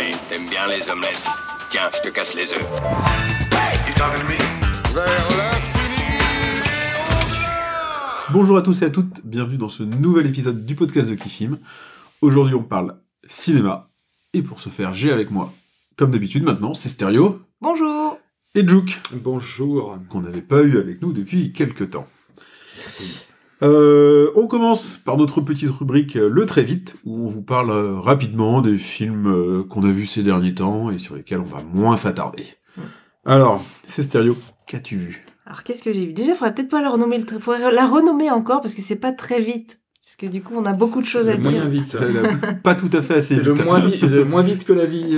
Oui, t'aimes bien les omelettes. Tiens, je te casse les œufs. You talking to me? Vers l'infini et au-delà. Bonjour à tous et à toutes, bienvenue dans ce nouvel épisode du podcast de Kifim. Aujourd'hui on parle cinéma, et pour ce faire j'ai avec moi, comme d'habitude maintenant, c'est Stéréo Bonjour. et Jouk, Bonjour. qu'on n'avait pas eu avec nous depuis quelques temps. On commence par notre petite rubrique Le Très Vite, où on vous parle rapidement des films qu'on a vus ces derniers temps et sur lesquels on va moins s'attarder. Alors, c'est Stéréo, qu'as-tu vu ? Alors qu'est-ce que j'ai vu ? Déjà, il faudrait peut-être pas la renommer faudrait la renommer encore parce que c'est pas très vite. Parce que du coup, on a beaucoup de choses à Le moyen dire. vite. C'est pas tout à fait assez C'est vite. le moins vite que la vie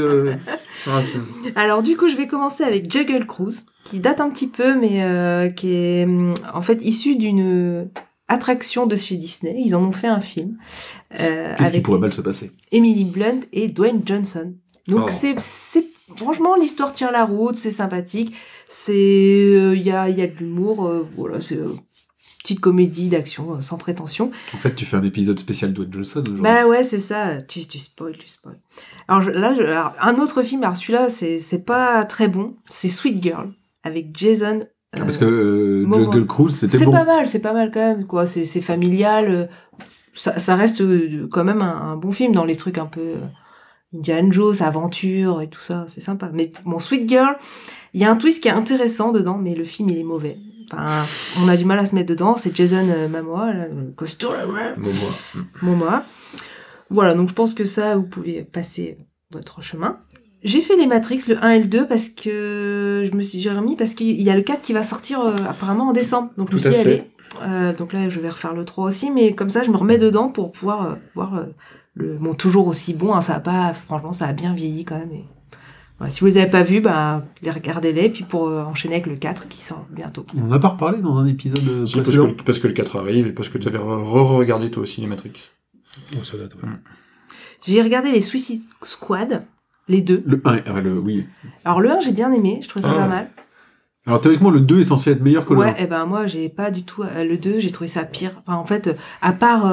sur un film. Alors du coup, je vais commencer avec Jungle Cruise, qui date un petit peu, mais qui est en fait issu d'une attraction de chez Disney. Ils en ont fait un film Qu'est-ce qui avec pourrait mal se passer ? Emily Blunt et Dwayne Johnson. Donc Oh. c'est franchement, l'histoire tient la route, c'est sympathique, c'est il y a de l'humour, voilà, c'est petite comédie d'action sans prétention. En fait, tu fais un épisode spécial Dwayne Johnson aujourd'hui. Bah ouais, c'est ça, tu spoil. Alors alors, un autre film, alors celui-là c'est pas très bon, c'est Sweet Girl avec Jason Parce que Momoa. Jungle Cruise, c'était c'est bon. c'est pas mal quand même, quoi, c'est familial, ça reste quand même un bon film dans les trucs un peu Indiana Jones, aventure et tout ça, c'est sympa. Mais bon, Sweet Girl, il y a un twist qui est intéressant dedans, mais le film il est mauvais. Enfin, on a du mal à se mettre dedans. C'est Jason Momoa, là, le costaud, Momoa. Voilà, donc je pense que ça, vous pouvez passer votre chemin. J'ai fait les Matrix, le 1 et le 2, parce que j'ai remis, parce qu'il y a le 4 qui va sortir apparemment en décembre. Donc je me Tout suis à dit, fait. allez, donc là je vais refaire le 3 aussi, mais comme ça je me remets dedans pour pouvoir voir bon, toujours aussi bon, hein, franchement ça a bien vieilli quand même. Et, voilà, si vous les avez pas vus, bah, regardez-les, puis pour enchaîner avec le 4 qui sort bientôt. On en a pas reparlé dans un épisode Si, précédent. parce que le 4 arrive et parce que tu avais re-regardé toi aussi les Matrix. Oh, ça date, ouais. J'ai regardé les Suicide Squad, les deux. Le 1, oui. Alors le 1 j'ai bien aimé, je trouvais ça Ah. pas mal. Alors théoriquement, le 2 est censé être meilleur que le 1. Ouais, et ben moi j'ai pas du tout le 2, j'ai trouvé ça pire. Enfin en fait, à part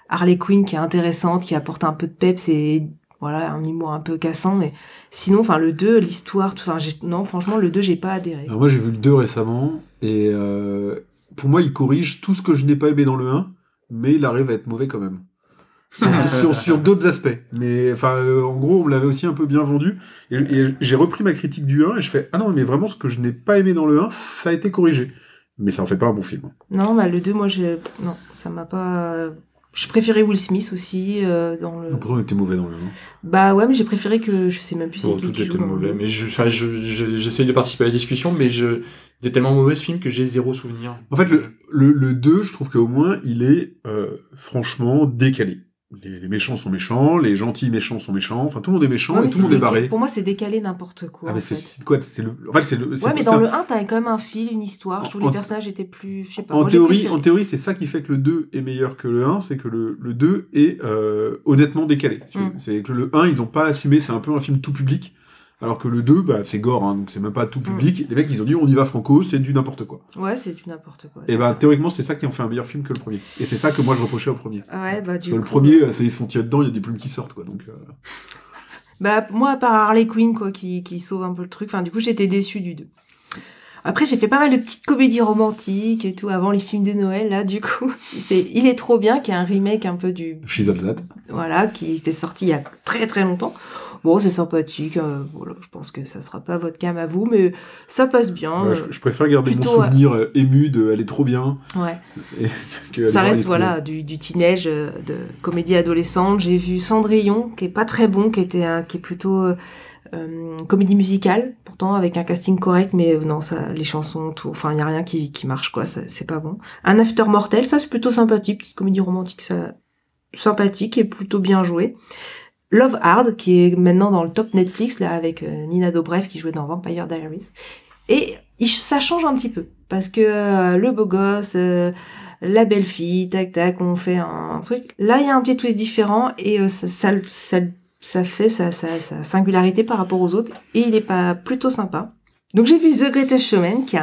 Harley Quinn qui est intéressante, qui apporte un peu de peps et voilà, un humour un peu cassant, mais sinon enfin le 2, l'histoire, tout, enfin non, franchement le 2 j'ai pas adhéré. Alors moi, j'ai vu le 2 récemment, et pour moi, il corrige tout ce que je n'ai pas aimé dans le 1, mais il arrive à être mauvais quand même. Sur d'autres aspects. Mais enfin, en gros, on me l'avait aussi un peu bien vendu. Et j'ai repris ma critique du 1 et je fais « Ah non, mais vraiment, ce que je n'ai pas aimé dans le 1, ça a été corrigé. » Mais ça en fait pas un bon film. Non, bah le 2 moi non, ça m'a pas je préférais Will Smith aussi dans le Pourtant, il était mauvais dans le 1. Bah ouais, mais j'ai préféré que je sais même plus c'est Bon, qui tout joue était dans le mauvais. 2. Mais j'essaye de participer à la discussion, mais c'était tellement mauvais ce film que j'ai zéro souvenir. En fait, le 2, je trouve qu'au moins, il est franchement décalé. Les méchants sont méchants, les gentils méchants sont méchants, enfin tout le monde est méchant Ouais, et mais tout le monde est barré. pour moi c'est décalé n'importe quoi. Ah mais en fait. c'est quoi ? C'est le. En fait, c'est le. Ouais, mais ça. dans le 1, t'as quand même un fil, une histoire. Je trouve En- les personnages étaient plus, je sais pas. En moi, j'ai théorie, préféré. c'est ça qui fait que le 2 est meilleur que le 1, c'est que le 2 est honnêtement décalé. Si tu veux. C'est que le 1, ils ont pas assumé, c'est un peu un film tout public, alors que le 2, bah, c'est gore, hein, donc c'est même pas tout public. Les mecs, ils ont dit, on y va franco, c'est du n'importe quoi. Ouais, c'est du n'importe quoi. Et c'est ben, ça. théoriquement, c'est ça qui en fait un meilleur film que le premier. Et c'est ça que moi, je reprochais au premier. Ouais, bah, du Parce que coup. le premier, ils se font tirer dedans, il y a des plumes qui sortent, quoi, donc... Bah, moi, à part Harley Quinn, quoi, qui sauve un peu le truc. Enfin, du coup, j'étais déçue du 2. Après, j'ai fait pas mal de petites comédies romantiques et tout, avant les films de Noël, là, du coup. Il est trop bien, qui est un remake un peu du, Shizelzad. voilà, qui était sorti il y a très très longtemps. Bon, c'est sympathique, voilà, je pense que ça sera pas votre cam à vous, mais ça passe bien. Ouais, je préfère garder mon plutôt, souvenir ému de « elle est trop bien Ouais. ». Elle Ça est reste, trop voilà, du teenage, de comédie adolescente. J'ai vu Cendrillon, qui est pas très bon, qui est plutôt comédie musicale, pourtant avec un casting correct, mais non, ça, les chansons, tout, enfin, il y a rien qui marche, quoi, ça, c'est pas bon. Un After Mortel, ça, c'est plutôt sympathique, petite comédie romantique, ça, sympathique et plutôt bien joué. Love Hard, qui est maintenant dans le top Netflix, là, avec Nina Dobrev, qui jouait dans Vampire Diaries. Et ça change un petit peu, parce que le beau gosse, la belle fille, tac tac, on fait un truc. Là, il y a un petit twist différent, et ça fait sa singularité par rapport aux autres, et il est pas plutôt sympa. Donc j'ai vu The Greatest Showman, qui est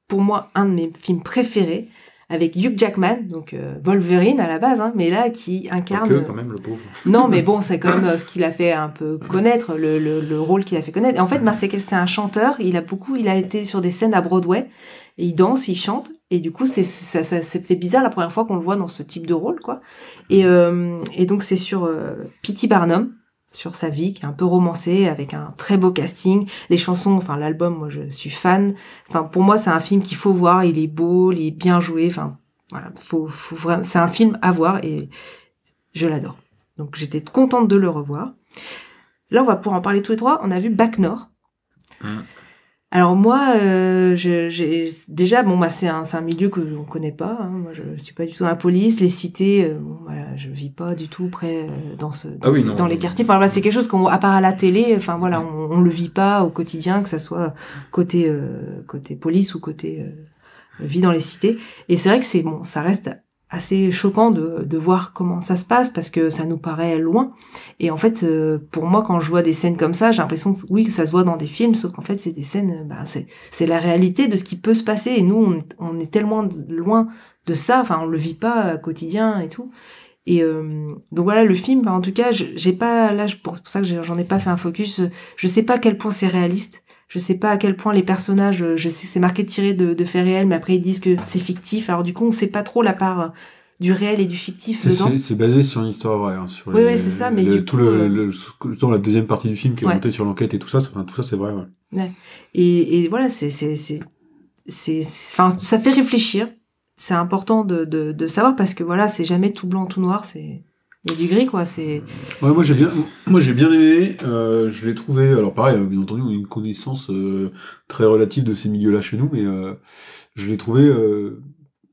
pour moi un de mes films préférés, avec Hugh Jackman, donc Wolverine à la base, hein, mais là qui incarne. Que quand même le pauvre. Non, mais bon, c'est quand même ce qu'il a fait un peu connaître, le rôle qu'il a fait connaître. Et en fait, c'est un chanteur. Il a été sur des scènes à Broadway. Et il danse, il chante. Et du coup, ça fait bizarre la première fois qu'on le voit dans ce type de rôle, quoi. Et donc, c'est sur P.T. Barnum, sur sa vie, qui est un peu romancée, avec un très beau casting. Les chansons, enfin, l'album, moi, je suis fan. Enfin, pour moi, c'est un film qu'il faut voir. Il est beau, il est bien joué. Enfin, voilà, faut vraiment, c'est un film à voir et je l'adore. Donc, j'étais contente de le revoir. Là, on va pouvoir en parler tous les trois. On a vu Bac Nord. Alors moi, c'est un milieu que l'on connaît pas. Hein. Moi, je suis pas du tout dans la police, les cités. Je vis pas du tout près dans les quartiers. Enfin, voilà, c'est quelque chose à part à la télé. Enfin voilà, on le vit pas au quotidien, que ça soit côté police ou côté vie dans les cités. Et c'est vrai que ça reste assez choquant de voir comment ça se passe parce que ça nous paraît loin. Et en fait, pour moi, quand je vois des scènes comme ça, j'ai l'impression que ça se voit dans des films, sauf qu'en fait, c'est des scènes, c'est la réalité de ce qui peut se passer. Et nous, on est tellement loin de ça. Enfin, on le vit pas quotidien et tout. Et donc voilà, le film, en tout cas, j'ai pas là, pour ça que j'en ai pas fait un focus. Je sais pas à quel point c'est réaliste. Je sais pas à quel point les personnages, je sais c'est marqué tiré de faits réels, mais après ils disent que c'est fictif. Alors du coup, on sait pas trop la part du réel et du fictif dedans. C'est basé sur une histoire vraie. Hein, sur oui, c'est ça, mais du coup... Dans la deuxième partie du film qui est montée sur l'enquête et tout ça, c'est vrai. Ouais. Et voilà, enfin, ça fait réfléchir. C'est important de savoir parce que voilà, c'est jamais tout blanc, tout noir, il y a du gris, quoi, c'est... Ouais, moi j'ai bien aimé, je l'ai trouvé, alors pareil, bien entendu, on a une connaissance très relative de ces milieux-là chez nous, mais je l'ai trouvé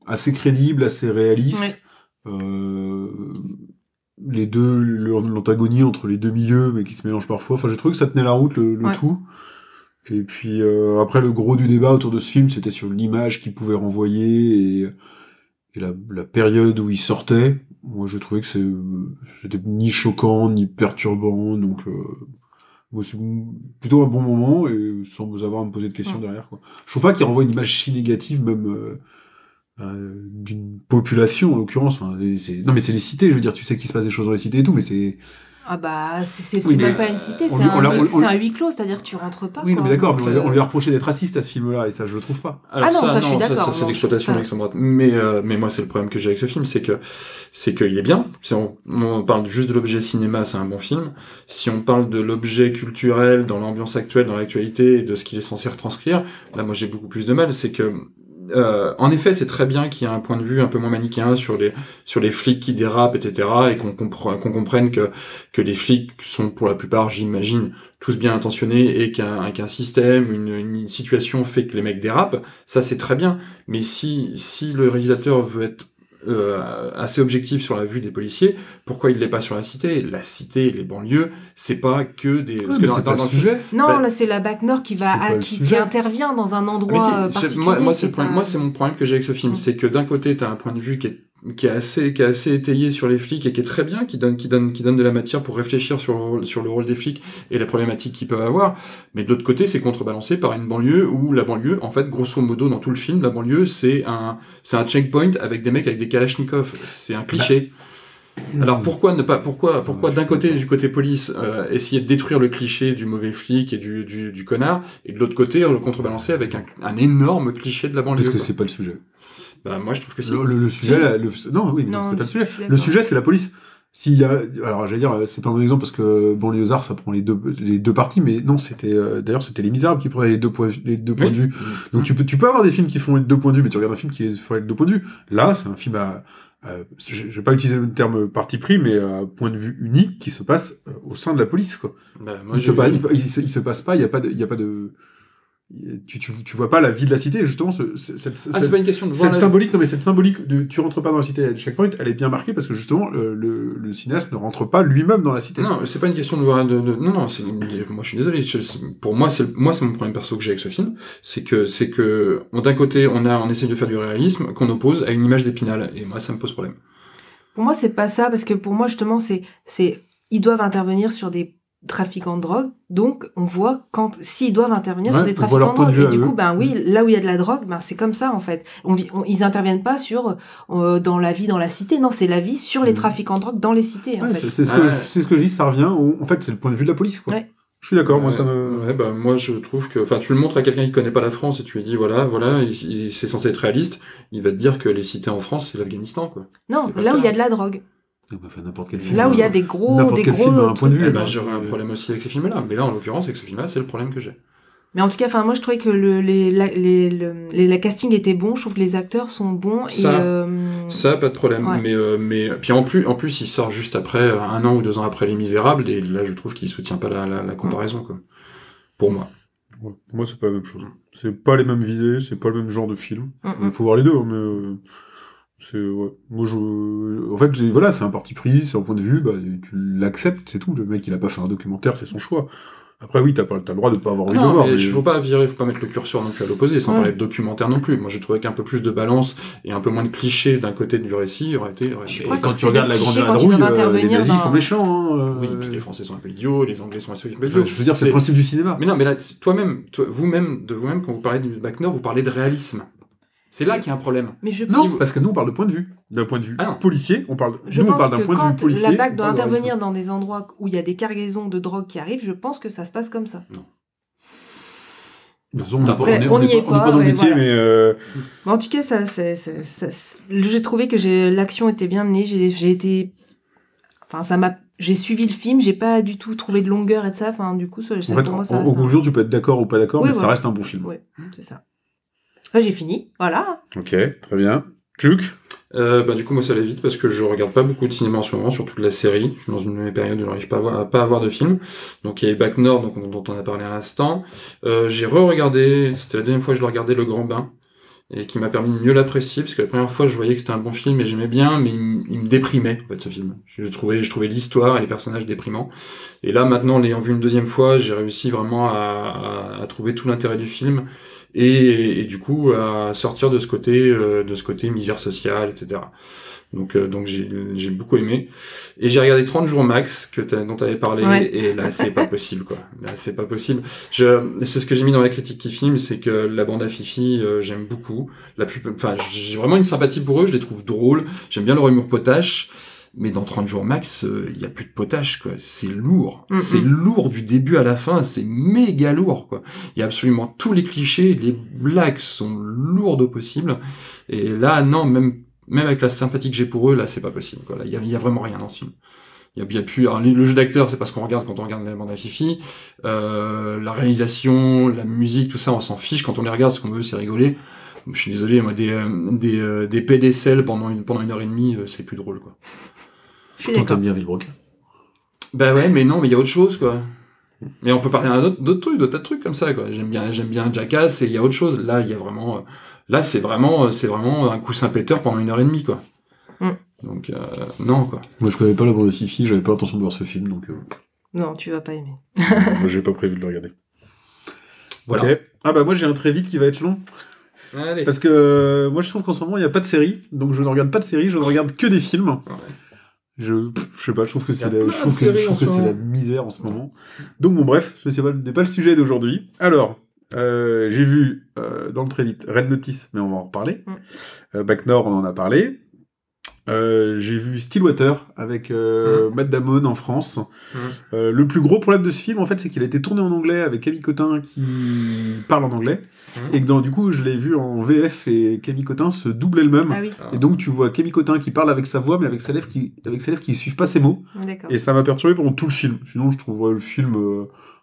assez crédible, assez réaliste. Ouais. L'antagonie entre les deux milieux, mais qui se mélangent parfois, enfin j'ai trouvé que ça tenait la route, le tout. Et puis après, le gros du débat autour de ce film, c'était sur l'image qu'il pouvait renvoyer, et la période où il sortait. Moi, je trouvais que c'était ni choquant, ni perturbant, donc moi, c'est plutôt un bon moment, et sans avoir à me poser de questions derrière, quoi. Je trouve pas qu'il renvoie une image si négative, même d'une population, en l'occurrence. Enfin, non, mais c'est les cités, je veux dire, tu sais qu'il se passe des choses dans les cités et tout, mais c'est... Ah bah, c'est même pas une cité, c'est un huis clos, c'est-à-dire que tu rentres pas. Oui, mais d'accord, mais on lui a reproché d'être raciste à ce film-là, et ça, je le trouve pas. Alors, ça, je suis d'accord. Ça, c'est l'exploitation de l'extrême droite. Mais moi, c'est le problème que j'ai avec ce film, c'est qu'il est bien. Si on parle juste de l'objet cinéma, c'est un bon film. Si on parle de l'objet culturel, dans l'ambiance actuelle, dans l'actualité, et de ce qu'il est censé retranscrire, là, moi, j'ai beaucoup plus de mal, c'est que, en effet, c'est très bien qu'il y ait un point de vue un peu moins manichéen sur les flics qui dérapent, etc., et qu'on comprenne que les flics sont pour la plupart, j'imagine, tous bien intentionnés et qu'un système, une situation fait que les mecs dérapent. Ça, c'est très bien. Mais si le réalisateur veut être assez objectif sur la vue des policiers, pourquoi il l'est pas sur la cité? La cité et les banlieues, c'est pas que des... parce que dans le sujet. Non, là c'est la Bac Nord qui intervient dans un endroit particulier. Moi, c'est mon problème que j'ai avec ce film, c'est que d'un côté, t'as un point de vue qui est assez étayé sur les flics et qui est très bien, qui donne de la matière pour réfléchir sur le rôle des flics et la problématique qu'ils peuvent avoir. Mais de l'autre côté, c'est contrebalancé par une banlieue où la banlieue, en fait, grosso modo, dans tout le film, la banlieue, c'est un checkpoint avec des mecs avec des kalachnikovs. C'est un cliché. Alors pourquoi d'un côté, du côté police, essayer de détruire le cliché du mauvais flic et du connard, et de l'autre côté, le contrebalancer avec un énorme cliché de la banlieue. Parce que c'est pas le sujet. Bah, moi, je trouve que si. Le sujet, non, c'est pas le sujet. Le sujet, c'est la police. Alors, j'allais dire, c'est pas un bon exemple parce que Banlieusards, ça prend les deux parties, mais non, d'ailleurs, c'était Les Misérables qui prenaient les deux points de vue. Donc, tu peux avoir des films qui font les deux points de vue, mais tu regardes un film qui fait les deux points de vue. Là, c'est un film je vais pas utiliser le terme parti pris, mais point de vue unique qui se passe au sein de la police, quoi. Bah, moi, il se passe pas, il y a pas de, tu vois pas la vie de la cité, justement, c'est pas une question de voir cette symbolique, non, mais cette symbolique de tu rentres pas dans la cité à checkpoint, elle est bien marquée parce que justement, le cinéaste ne rentre pas lui-même dans la cité. Non, c'est pas une question de voir, non, moi je suis désolé, pour moi, c'est mon problème perso que j'ai avec ce film, c'est que, d'un côté, on essaye de faire du réalisme qu'on oppose à une image d'Épinal, et moi, ça me pose problème. Pour moi, c'est pas ça, parce que pour moi, justement, ils doivent intervenir sur des trafiquants de drogue, donc on voit s'ils doivent intervenir sur des on voit leur trafiquants de point de drogue. vue Et du à coup, eux. oui, là où il y a de la drogue, c'est comme ça en fait. Ils interviennent pas sur dans la vie dans la cité, non, c'est la vie sur les trafiquants de drogue dans les cités en Ouais, fait. c'est ce que je dis, ça revient. En fait, c'est le point de vue de la police, quoi. Ouais. Je suis d'accord, moi ça me. Ouais, bah moi je trouve que, enfin, tu le montres à quelqu'un qui connaît pas la France et tu lui dis voilà, c'est censé être réaliste, il va te dire que les cités en France c'est l'Afghanistan, quoi. Non, C'est pas là où le il y a cas. de la drogue. On peut faire n'importe quel film. Là où il y a des gros N'importe quel film a un point de vue. Eh trucs ben, dedans. j'aurais un problème aussi avec ces films-là, mais là en l'occurrence avec ce film-là c'est le problème que j'ai. Mais en tout cas, enfin, moi, je trouvais que le casting était bon. Je trouve que les acteurs sont bons. Ça, pas de problème. Ouais. Mais puis en plus, il sort juste après, 1 an ou 2 ans après Les Misérables, et là, je trouve qu'il soutient pas la comparaison, quoi. Pour moi. Ouais, pour moi, c'est pas la même chose. C'est pas les mêmes visées, c'est pas le même genre de film. Mm-mm. Il faut voir les deux, hein, mais c'est ouais. Moi, en fait, voilà, c'est un parti pris, c'est un point de vue, bah, tu l'acceptes, c'est tout. Le mec, il a pas fait un documentaire, c'est son choix. Après, oui, t'as le droit de pas avoir envie de le Non, voir. mais Mais... faut pas mettre le curseur non plus à l'opposé, sans parler de documentaire non plus. Moi, j'ai trouvé qu'un peu plus de balance et un peu moins de clichés d'un côté du récit aurait été. Je Et crois que quand c'est tu regardes des La clichés Grande quand ils doivent Vadrouille, les intervenir nazis dans- sont méchants. Oui, puis les Français sont un peu idiots, les Anglais sont un peu idiots. Enfin, je veux dire, c'est le principe du cinéma. Mais non, mais là, vous-même, quand vous parlez du Bac Nord, vous parlez de réalisme. C'est là qu'il y a un problème. Mais je Non, pense, parce que nous, on parle de point de vue. D'un point de vue Ah non. policier, on parle je nous, on pense parle d'un que point de vue quand policier. la BAC on doit parle de intervenir réalisme. dans des endroits où il y a des cargaisons de drogue qui arrivent, je pense que ça se passe comme ça. De toute façon, Après, on on n'y est n'est pas dans le ouais, métier, voilà. mais Mais en tout cas, j'ai trouvé que l'action était bien menée. J'ai suivi le film. J'ai pas du tout trouvé de longueur et de ça. Enfin, du coup, en fait, pour moi, ça au reste. conclusion, tu peux être d'accord ou pas d'accord, Oui, mais ça voilà. reste un bon film. Ouais, c'est ça. Ouais, j'ai fini. Voilà. Ok, très bien. Luc Du coup, moi, ça allait vite parce que je regarde pas beaucoup de cinéma en ce moment, surtout de la série. Je suis dans une de mes périodes où j'arrive pas à avoir de films. Donc, il y a Bac Nord, dont on a parlé à l'instant. J'ai re-regardé, c'était la deuxième fois que je le regardais, Le Grand Bain, et qui m'a permis de mieux l'apprécier, parce que la première fois, je voyais que c'était un bon film et j'aimais bien, mais il me déprimait, en fait, ce film. Je trouvais l'histoire et les personnages déprimants. Et là, maintenant, l'ayant vu une deuxième fois, j'ai réussi vraiment à trouver tout l'intérêt du film. Et du coup à sortir de ce côté misère sociale, etc. Donc j'ai beaucoup aimé. Et j'ai regardé 30 jours max dont tu avais parlé, Ouais. et là c'est pas possible, quoi. Là c'est pas possible. C'est ce que j'ai mis dans la critique qui filme, c'est que la bande à Fifi, j'aime beaucoup. J'ai vraiment une sympathie pour eux, je les trouve drôles, j'aime bien leur humour potache. Mais dans 30 jours max, il y a plus de potage, quoi. C'est lourd. Mm-mm. C'est lourd du début à la fin. C'est méga lourd, quoi. Il y a absolument tous les clichés. Les blagues sont lourdes au possible. Et là, non, même avec la sympathie que j'ai pour eux, là, c'est pas possible, quoi. Là, il y a vraiment rien dans ce film. Il y a plus, alors, le jeu d'acteur, c'est pas ce qu'on regarde quand on regarde la bande à Fifi. La réalisation, la musique, tout ça, on s'en fiche. Quand on les regarde, ce qu'on veut, c'est rigoler. Je suis désolé, moi, des PDCL pendant 1h30, c'est plus drôle, quoi. Je suis Tant d'accord. t'aimes bien Villebrock. Bah ouais, mais non, mais il y a autre chose, quoi. Mais on peut parler d'autres tas de trucs comme ça, quoi. J'aime bien Jackass, et il y a autre chose. Là, il y a vraiment, là, c'est vraiment un coussin péteur pendant 1h30, quoi. Mm. Donc, non, quoi. Moi, je connais pas la bande de Fifi, j'avais pas l'intention de voir ce film, donc Non, tu vas pas aimer. moi, j'ai pas prévu de le regarder. Voilà. Ok. Ah bah moi, j'ai un très vite qui va être long. Allez. Parce que moi, je trouve qu'en ce moment, il n'y a pas de série, donc je ne regarde pas de série, je ne regarde que des films. Ouais. Je sais pas, je trouve que c'est Il y a plein de séries en ce c'est moment. la misère en ce moment. Donc bon, bref, ce n'est pas le sujet d'aujourd'hui. Alors, j'ai vu dans le très vite Red Notice, mais on va en reparler. Bac Nord, on en a parlé. J'ai vu Stillwater avec Matt Damon en France. Le plus gros problème de ce film, en fait, c'est qu'il a été tourné en anglais avec Camille Cotin qui parle en anglais. Et que du coup, je l'ai vu en VF et Camille Cotin se doublait le même. Ah oui, Et donc, tu vois Camille Cotin qui parle avec sa voix, mais avec ses lèvres qui suivent pas ses mots. d'accord. Et ça m'a perturbé pendant tout le film. Sinon, je trouve le film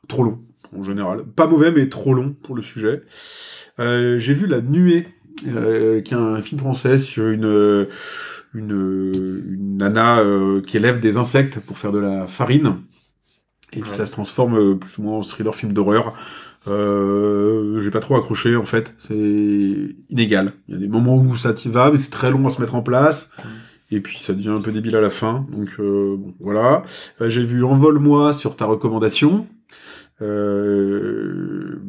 trop long, en général. Pas mauvais, mais trop long pour le sujet. J'ai vu La Nuée, qui est un film français sur une nana qui élève des insectes pour faire de la farine. Et puis ça se transforme plus ou moins en thriller film d'horreur. J'ai pas trop accroché, en fait. C'est inégal. Il y a des moments où ça t'y va, mais c'est très long à se mettre en place. Et puis ça devient un peu débile à la fin. Donc bon, voilà. J'ai vu Envole-moi sur ta recommandation. On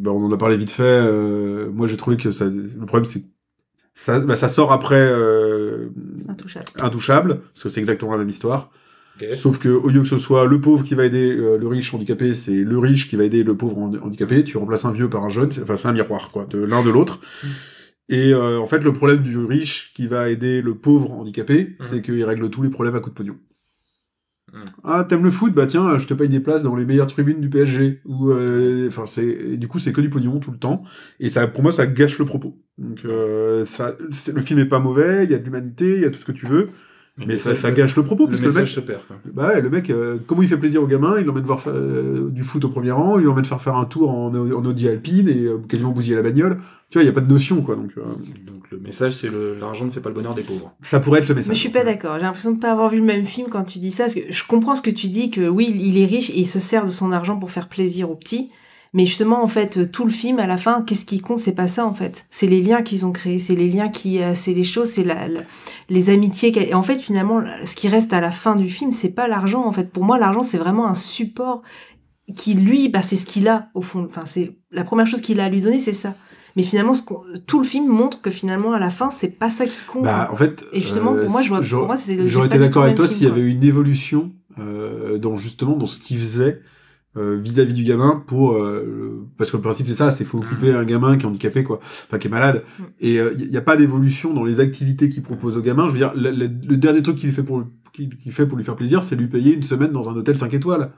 en a parlé vite fait. Moi, j'ai trouvé que le problème, c'est que ça sort après Intouchable. Intouchable, parce que c'est exactement la même histoire. Ok. Sauf que au lieu que ce soit le pauvre qui va aider le riche handicapé, c'est le riche qui va aider le pauvre handicapé. Tu remplaces un vieux par un jeune, c'est un miroir quoi, de l'un de l'autre. Et en fait, le problème du riche qui va aider le pauvre handicapé, c'est qu'il règle tous les problèmes à coup de pognon. Ah, t'aimes le foot? Bah tiens, je te paye des places dans les meilleures tribunes du PSG. Ou, du coup, c'est que du pognon tout le temps. Et ça, pour moi, ça gâche le propos. Donc, le film est pas mauvais, il y a de l'humanité, il y a tout ce que tu veux. Mais ça gâche le propos, parce que le mec se perd, quoi. Bah ouais, le mec, comment il fait plaisir au gamin, il l'emmène voir du foot au premier rang, il l'emmène faire un tour en Audi Alpine et quasiment bousiller la bagnole. Tu vois, il y a pas de notion, quoi. Donc le message, c'est l'argent ne fait pas le bonheur des pauvres. Ça pourrait être le message. Mais je suis pas d'accord. J'ai l'impression de pas avoir vu le même film quand tu dis ça, parce que je comprends ce que tu dis, que oui, il est riche et il se sert de son argent pour faire plaisir aux petits. Mais justement, en fait, tout le film, à la fin, qu'est-ce qui compte? C'est pas ça, en fait. C'est les liens qu'ils ont créés, c'est les liens c'est les choses, c'est les amitiés. Et en fait, finalement, ce qui reste à la fin du film, c'est pas l'argent, en fait. Pour moi, l'argent, c'est vraiment un support qui, lui, c'est ce qu'il a, au fond. Enfin, c'est la première chose qu'il a à lui donner, c'est ça. Mais finalement, tout le film montre que finalement, à la fin, c'est pas ça qui compte. Bah, en fait. Et justement, pour moi, j'aurais été d'accord avec toi s'il y avait eu une évolution, dans ce qu'il faisait, vis-à-vis du gamin parce que le principe c'est ça, c'est faut occuper un gamin qui est handicapé quoi, qui est malade, et il y a pas d'évolution dans les activités qu'il propose au gamin. Je veux dire, le dernier truc qu'il fait pour lui faire plaisir, c'est lui payer une semaine dans un hôtel 5 étoiles.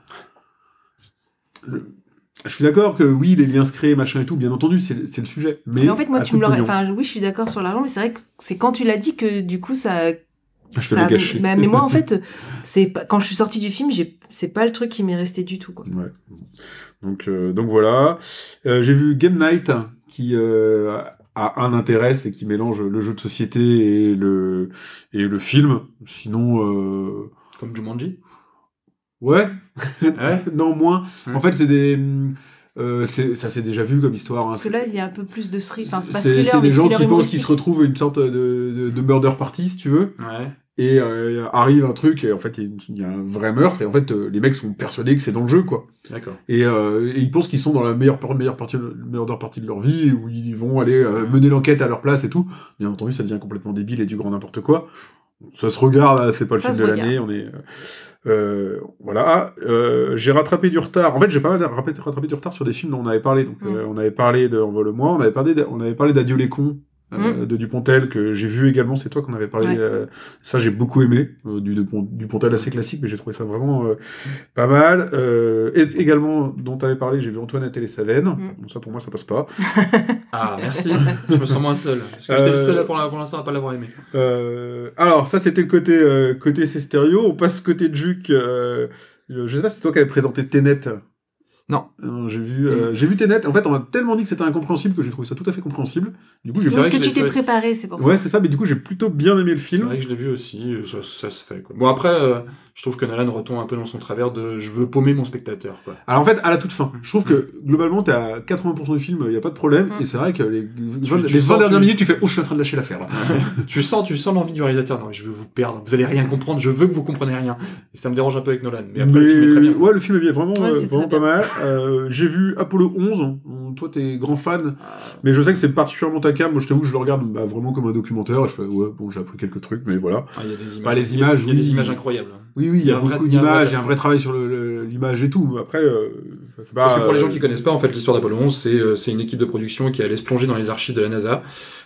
Je suis d'accord que oui, les liens se créent, machin et tout, bien entendu, c'est le sujet. Mais en fait, moi, tu me l'aurais, oui, je suis d'accord sur l'argent, mais c'est vrai que c'est quand tu l'as dit que du coup ça mais moi en fait quand je suis sortie du film, c'est pas le truc qui m'est resté du tout quoi. Ouais. Donc voilà, j'ai vu Game Night qui a un intérêt, c'est qui mélange le jeu de société et le film. Sinon comme Jumanji. Ouais. Non, moins. En fait, c'est des ça s'est déjà vu comme histoire. Parce que là, il y a un peu plus de thriller. Enfin, c'est pas thriller, thriller, mais des gens qui pensent qu'ils se retrouvent une sorte de murder party, si tu veux. Ouais. Et arrive un truc, et en fait, il y a un vrai meurtre, et en fait, les mecs sont persuadés que c'est dans le jeu, quoi. D'accord. Et ils pensent qu'ils sont dans la meilleure partie de leur vie, où ils vont aller mener l'enquête à leur place et tout. Bien entendu, ça devient complètement débile et du grand n'importe quoi. Ça se regarde, c'est pas le film de l'année, on est... voilà. J'ai rattrapé du retard. En fait, j'ai pas mal rattrapé du retard sur des films dont on avait parlé. Donc, on avait parlé de Envole-moi, on avait parlé d'Adieu les cons, de Dupontel, que j'ai vu également. C'est toi qu'on avait parlé. Ouais. Ça, j'ai beaucoup aimé. Dupontel assez classique, mais j'ai trouvé ça vraiment pas mal. Et également, dont tu avais parlé, j'ai vu Antoinette et les Cévennes. Bon, ça, pour moi, ça passe pas. Ah, merci. Je me sens moins seul. Parce que j'étais le seul pour l'instant à pas l'avoir aimé. Alors, ça, c'était le côté c'est stéréo. On passe côté de Juc. Je sais pas si c'est toi qui avais présenté Tenet. Non. J'ai vu Tenet. En fait, on m'a tellement dit que c'était incompréhensible que j'ai trouvé ça tout à fait compréhensible. Du coup, c'est parce que tu t'es préparé, c'est pour ça. Ouais, c'est ça, mais du coup, j'ai plutôt bien aimé le film. C'est vrai que je l'ai vu aussi, ça se fait, quoi. Bon, après, je trouve que Nolan retombe un peu dans son travers de je veux paumer mon spectateur, quoi. Alors, en fait, à la toute fin, je trouve que, globalement, t'es à 80% du film, il y a pas de problème, et c'est vrai que les 20 dernières minutes, tu fais, oh, je suis en train de lâcher l'affaire, là. tu sens l'envie du réalisateur, non, je veux vous perdre, vous allez rien comprendre, je veux que vous compreniez rien. Et ça me dérange un peu avec Nolan, mais après, le film est très bien. Ouais, le film est bien, vraiment pas mal. J'ai vu Apollo 11, toi t'es grand fan, mais je sais que c'est particulièrement ta cam. Moi je t'avoue, je le regarde vraiment comme un documentaire, je fais ouais, bon, j'ai appris quelques trucs, mais voilà. Il y a des images, les images, il y a des images incroyables. Oui, il y a beaucoup d'images, il y a un vrai travail sur l'image et tout. Après, parce que pour les gens qui connaissent pas, en fait, l'histoire d'Apollo 11, c'est une équipe de production qui allait se plonger dans les archives de la NASA,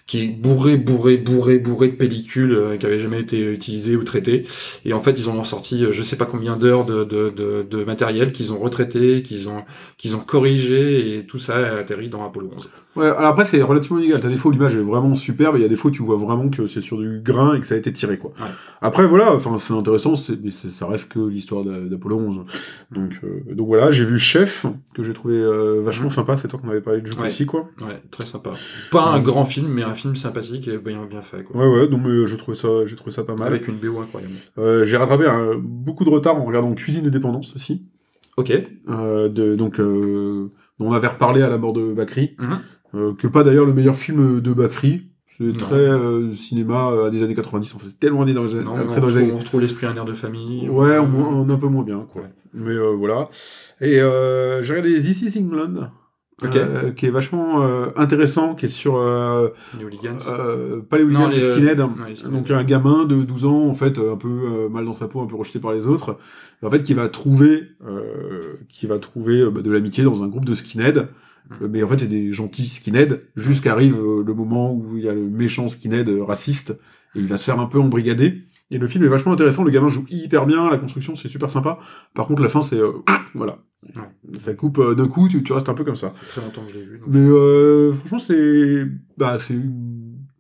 qui est bourré de pellicules qui avaient jamais été utilisées ou traitées. Et en fait, ils en ont sorti je sais pas combien d'heures de matériel qu'ils ont retraité, qu'ils ont corrigé, et tout ça a atterri dans Apollo 11. Ouais, alors après, c'est relativement inégal. T'as des fois où l'image est vraiment superbe, et il y a des fois où tu vois vraiment que c'est sur du grain et que ça a été tiré, quoi. Ouais. Après, voilà, enfin, c'est intéressant, mais ça reste que l'histoire d'Apollo 11. Donc voilà, j'ai vu Chef, que j'ai trouvé vachement sympa. C'est toi qu'on avait parlé de jeu aussi, quoi. Ouais, très sympa. Pas un grand film, mais un film sympathique et bien fait, quoi. Ouais, donc j'ai trouvé ça pas mal. Avec une BO incroyable. J'ai rattrapé beaucoup de retard en regardant Cuisine et Dépendance aussi. Ok. Dont on avait reparlé à la mort de Bakri. Que pas d'ailleurs le meilleur film de Bakri. C'est très cinéma des années 90. En fait, c'est tellement dans les années... On retrouve l'esprit, un air de famille. Ouais, on un peu moins bien, quoi. Ouais. Mais voilà. Et j'ai regardé This Is England. qui est vachement intéressant, qui est sur Les hooligans. pas les hooligans, Non, les les skinheads. ouais, les skinheads. Donc un gamin de 12 ans, en fait, un peu mal dans sa peau, un peu rejeté par les autres, et en fait, qui va trouver de l'amitié dans un groupe de skinheads. Mais en fait, c'est des gentils skinheads, jusqu'arrive le moment où il y a le méchant skinhead raciste, et il va se faire un peu embrigader. Et le film est vachement intéressant, le gamin joue hyper bien, la construction c'est super sympa. Par contre, la fin c'est... voilà. Ouais. Ça coupe d'un coup, tu restes un peu comme ça. Ça fait très longtemps que je l'ai vu. Donc... Mais franchement,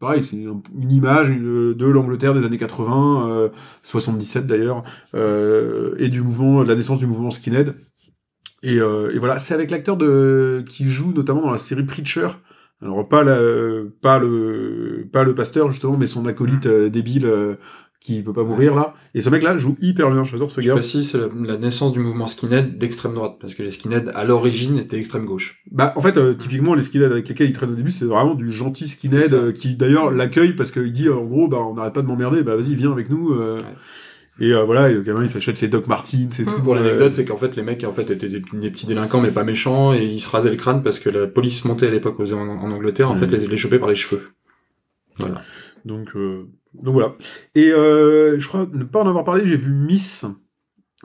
pareil, c'est une image de l'Angleterre des années 80, 77 d'ailleurs, et de la naissance du mouvement skinhead. Et voilà, c'est avec l'acteur qui joue notamment dans la série Preacher. Alors pas le pasteur justement, mais son acolyte débile qui peut pas mourir là. Et ce mec-là joue hyper bien. J'adore ce Je gars. précise, c'est la naissance du mouvement skinhead d'extrême droite, parce que les skinheads à l'origine étaient extrême gauche. Bah en fait, typiquement les skinheads avec lesquels il traîne au début, c'est vraiment du gentil skinhead qui d'ailleurs l'accueille parce qu'il dit en gros, bah on n'arrête pas de m'emmerder, bah vas-y viens avec nous. Ouais. Et voilà, et le gamin il s'achète ses Doc Martens et tout. Pour l'anecdote, c'est qu'en fait les mecs en fait étaient des petits délinquants mais pas méchants, et ils se rasaient le crâne parce que la police montait à l'époque en Angleterre, en fait les chopaient par les cheveux. Voilà. Donc voilà. Et je crois ne pas en avoir parlé, j'ai vu Miss.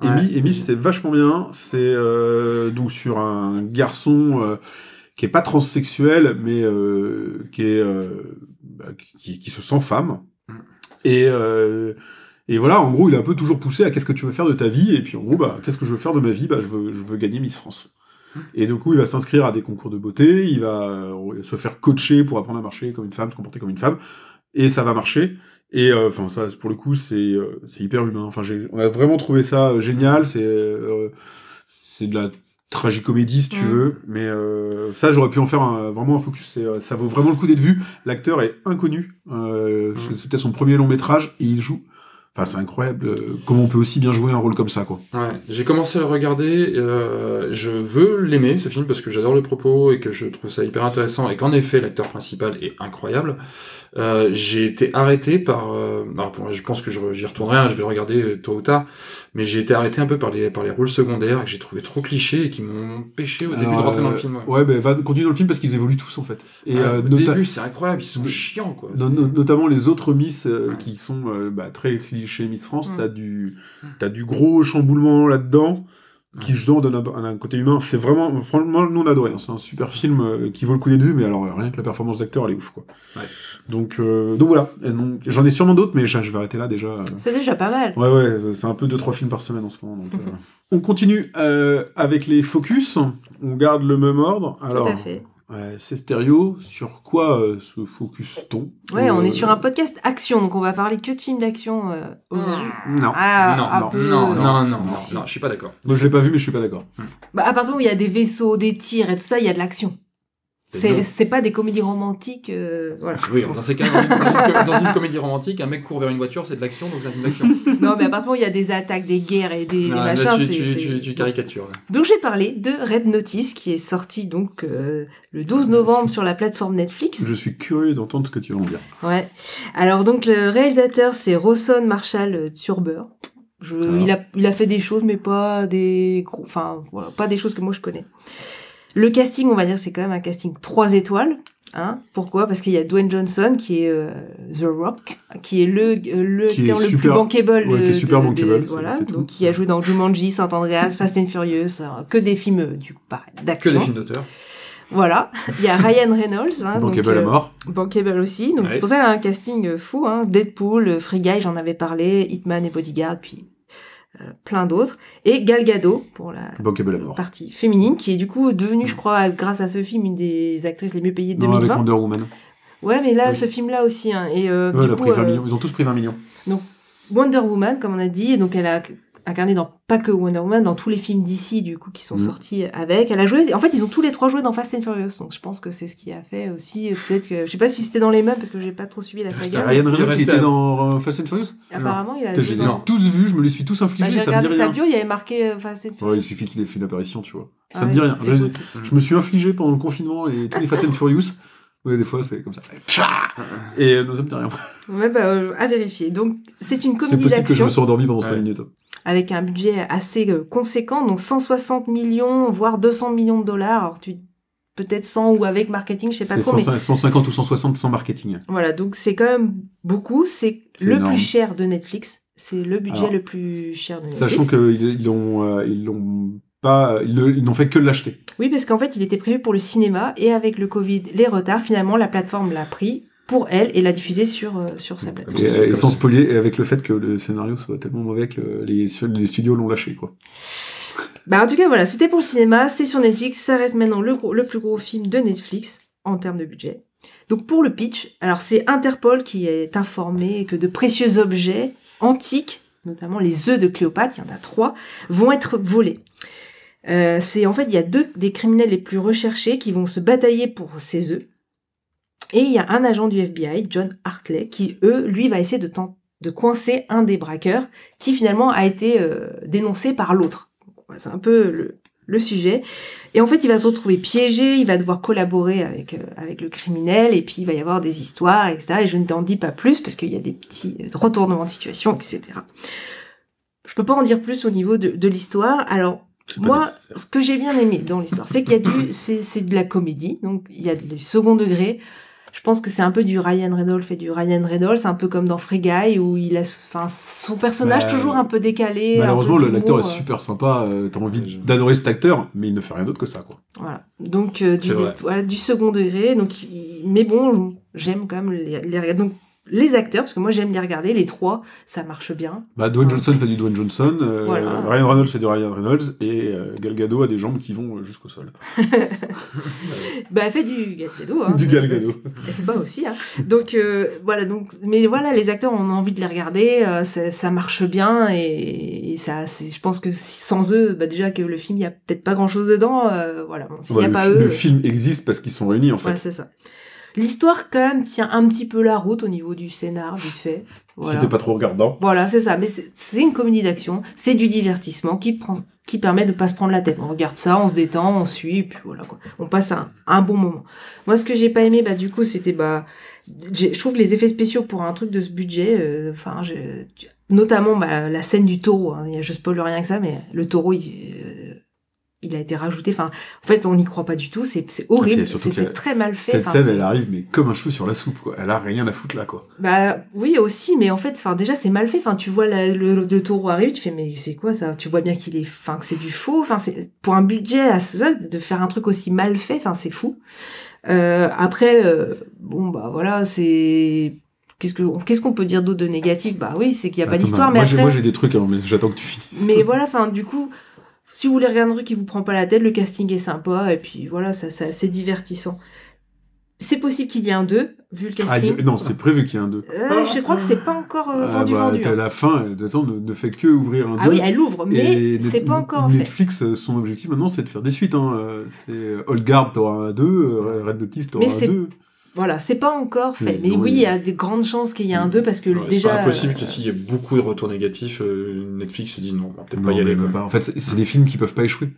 Et Miss c'est vachement bien. C'est donc sur un garçon qui est pas transsexuel mais qui se sent femme. Et voilà, en gros, il est un peu toujours poussé à qu'est-ce que tu veux faire de ta vie, et puis en gros, bah, qu'est-ce que je veux faire de ma vie, bah, je veux gagner Miss France. Et du coup, il va s'inscrire à des concours de beauté, il va se faire coacher pour apprendre à marcher comme une femme, se comporter comme une femme, et ça va marcher. Et enfin, ça, pour le coup, c'est hyper humain. Enfin, on a vraiment trouvé ça génial. C'est de la tragicomédie, si tu veux, mais ça, j'aurais pu en faire vraiment un focus. Ça vaut vraiment le coup d'être vu. L'acteur est inconnu. C'est peut-être son premier long métrage, et il joue. Enfin, c'est incroyable comment on peut aussi bien jouer un rôle comme ça, quoi. Ouais, j'ai commencé à le regarder, je veux l'aimer, ce film, parce que j'adore le propos et que je trouve ça hyper intéressant, et qu'en effet, l'acteur principal est incroyable. J'ai été arrêté par... je pense que j'y retournerai, hein, je vais le regarder tôt ou tard, mais j'ai été arrêté un peu par les rôles secondaires, que j'ai trouvé trop clichés et qui m'ont empêché au début de rentrer dans le film. Ouais, mais va continuer dans le film parce qu'ils évoluent tous, en fait. Et au début, c'est incroyable, ils sont chiants, quoi. Notamment les autres Miss qui sont très clichés Miss France, t'as du gros chamboulement là-dedans, qui justement donne un côté humain. C'est vraiment, franchement, nous on a adoré. C'est un super film qui vaut le coup d'être vu, mais alors rien que la performance d'acteur, elle est ouf, quoi. Ouais. Donc voilà. J'en ai sûrement d'autres, mais je vais arrêter là déjà. C'est déjà pas mal. Ouais, c'est un peu 2-3 films par semaine en ce moment. Donc, On continue avec les focus. On garde le même ordre. Alors, tout à fait. C'est stéréo. Sur quoi se focus-t-on? Ouais, on est sur un podcast action, donc on va parler que de films d'action aujourd'hui. Non. Non, je suis pas d'accord. Moi, je l'ai pas vu, mais je suis pas d'accord. Bah, à partir où il y a des vaisseaux, des tirs et tout ça, il y a de l'action. C'est pas des comédies romantiques, voilà. Oui, dans ces cas, dans une comédie romantique, un mec court vers une voiture, c'est de l'action, donc c'est un film d'action. Non, mais à partir où il y a des attaques, des guerres et des machins, tu caricatures. Là. Donc j'ai parlé de Red Notice, qui est sorti donc le 12 novembre sur la plateforme Netflix. Je suis curieux d'entendre ce que tu vas en dire. Ouais. Alors donc le réalisateur, c'est Rawson Marshall Turber. Il a fait des choses, mais pas des pas des choses que moi je connais. Le casting, on va dire, c'est quand même un casting 3 étoiles. Hein. Pourquoi? Parce qu'il y a Dwayne Johnson, qui est The Rock, qui est le plus bankable. Ouais, qui est super bankable. Voilà. Donc, qui a joué dans Jumanji, San Andreas, Fast and Furious, que des films, d'action. Que des films d'auteur. Voilà. Il y a Ryan Reynolds. Hein, bankable à mort. Bankable aussi. Donc, c'est pour ça qu'il y a un casting fou, hein. Deadpool, Free Guy, j'en avais parlé, Hitman et Bodyguard, puis plein d'autres, et Gal Gadot pour la partie féminine, qui est du coup devenue, je crois, grâce à ce film, une des actrices les mieux payées de 2020. Avec Wonder Woman. Ouais, mais là, ce film-là aussi, hein, et du coup, 20 millions. Ils ont tous pris 20 millions. Donc, Wonder Woman, comme on a dit, et donc elle a incarné pas que Wonder Woman, dans tous les films d'ici, du coup, qui sont sortis avec. Elle a joué, en fait, ils ont tous les 3 joué dans Fast and Furious, donc je pense que c'est ce qui a fait aussi, peut-être que, je sais pas si c'était dans les mêmes, parce que j'ai pas trop suivi la saga. Ryan Reynolds qui était dans Fast and Furious? Apparemment, il a joué dans... tous vus, je me les suis tous infligés, j'ai ça me dit rien. sa bio, il y avait marqué Fast and Furious. Ouais, il suffit qu'il ait fait une apparition, tu vois. Ça me dit rien. Je me suis infligé pendant le confinement et tous les Fast and Furious. Oui, des fois, c'est comme ça. Et nous, ça me dit rien. Ouais, à vérifier. Donc, c'est une comédie d'action. C'est possible que je me sois endormi pendant 5 minutes. Avec un budget assez conséquent, donc 160 millions, voire 200 millions de dollars. Alors, peut-être 100 ou avec marketing, je sais pas C'est trop. 150 ou 160 sans marketing. Voilà, donc c'est quand même beaucoup. C'est C'est le énorme. plus cher de Netflix. C'est le budget Alors, le plus cher de Netflix. Sachant qu'ils n'ont fait que l'acheter. Oui, parce qu'en fait, il était prévu pour le cinéma et avec le Covid, les retards, finalement, la plateforme l'a pris pour elle et l'a diffusé sur sa plateforme. Et sans spoiler, et avec le fait que le scénario soit tellement mauvais que les studios l'ont lâché, quoi. Bah, en tout cas, voilà, c'était pour le cinéma, c'est sur Netflix, ça reste maintenant le plus gros film de Netflix en termes de budget. Donc, pour le pitch, alors c'est Interpol qui est informé que de précieux objets antiques, notamment les œufs de Cléopâtre, il y en a 3, vont être volés. Il y a 2 des criminels les plus recherchés qui vont se batailler pour ces œufs. Et il y a un agent du FBI, John Hartley, qui, lui, va essayer de coincer un des braqueurs qui, finalement, a été dénoncé par l'autre. Voilà, c'est un peu le sujet. Et en fait, il va se retrouver piégé, il va devoir collaborer avec le criminel, et puis il va y avoir des histoires, etc. Et je ne t'en dis pas plus, parce qu'il y a des petits retournements de situation, etc. Je peux pas en dire plus au niveau de l'histoire. Alors, moi, ce que j'ai bien aimé dans l'histoire, c'est qu'il y a c'est de la comédie, donc il y a du second degré. Je pense que c'est un peu du Ryan Reynolds, un peu comme dans Free Guy, où il a, son personnage toujours un peu décalé. Malheureusement, un peu l'acteur est d'humour, super sympa, t'as envie d'adorer cet acteur, mais il ne fait rien d'autre que ça, quoi. Voilà. Donc, du second degré, donc, mais bon, j'aime quand même donc, les acteurs, parce que moi j'aime les regarder, les 3, ça marche bien. Dwayne Johnson fait du Dwayne Johnson, Voilà. Ryan Reynolds fait du Ryan Reynolds, et Gal Gadot a des jambes qui vont jusqu'au sol. Elle fait du Gal Gadot, hein. Du Gal Gadot. Et c'est pas aussi, hein. Donc, mais voilà, les acteurs, on a envie de les regarder, ça marche bien, et ça, je pense que sans eux, déjà que le film, il y a peut-être pas grand chose dedans, voilà. Bon, s'il y a pas eux. Le film existe parce qu'ils sont réunis, en fait. Voilà, c'est ça. L'histoire, quand même, tient un petit peu la route au niveau du scénar, vite fait. Voilà. Si t'es pas trop regardant. Voilà, c'est ça. Mais c'est une comédie d'action, c'est du divertissement qui permet de pas se prendre la tête. On regarde ça, on se détend, on suit, et puis voilà, quoi. On passe un bon moment. Moi, ce que j'ai pas aimé, du coup, c'était, je trouve que les effets spéciaux pour un truc de ce budget, notamment, la scène du taureau, hein, je spoil rien que ça, mais le taureau, il a été rajouté, en fait, on n'y croit pas du tout, c'est horrible, c'est très mal fait. Cette scène, elle arrive, mais comme un cheveu sur la soupe, quoi. Elle a rien à foutre là, quoi. Oui, aussi, mais en fait, déjà, c'est mal fait. Tu vois le taureau arrive, tu fais, mais c'est quoi ça? Tu vois bien que c'est du faux. C'est, pour un budget de faire un truc aussi mal fait, c'est fou. Après, voilà, c'est, qu'est-ce qu'on peut dire d'autre de négatif? Oui, c'est qu'il n'y a pas d'histoire, mais moi, j'ai des trucs, mais j'attends que tu finisses. Mais voilà, du coup, si vous voulez regarder un truc qui vous prend pas la tête, le casting est sympa, et puis voilà, ça c'est divertissant. C'est possible qu'il y ait un 2, vu le casting. Non, c'est prévu qu'il y ait un 2. Je crois que c'est pas encore vendu. La fin, de toute façon, ne fait que ouvrir un 2. Ah oui, elle ouvre, mais c'est pas encore fait. Netflix, son objectif maintenant, c'est de faire des suites. C'est Old Guard, t'auras un 2, Red Notice, t'auras un 2. Voilà, c'est pas encore fait. Mais oui, il y a de grandes chances qu'il y ait un 2 parce que déjà... C'est pas impossible que s'il y a beaucoup de retours négatifs, Netflix se dise non, on va peut-être pas y aller. En fait, c'est des films qui peuvent pas échouer.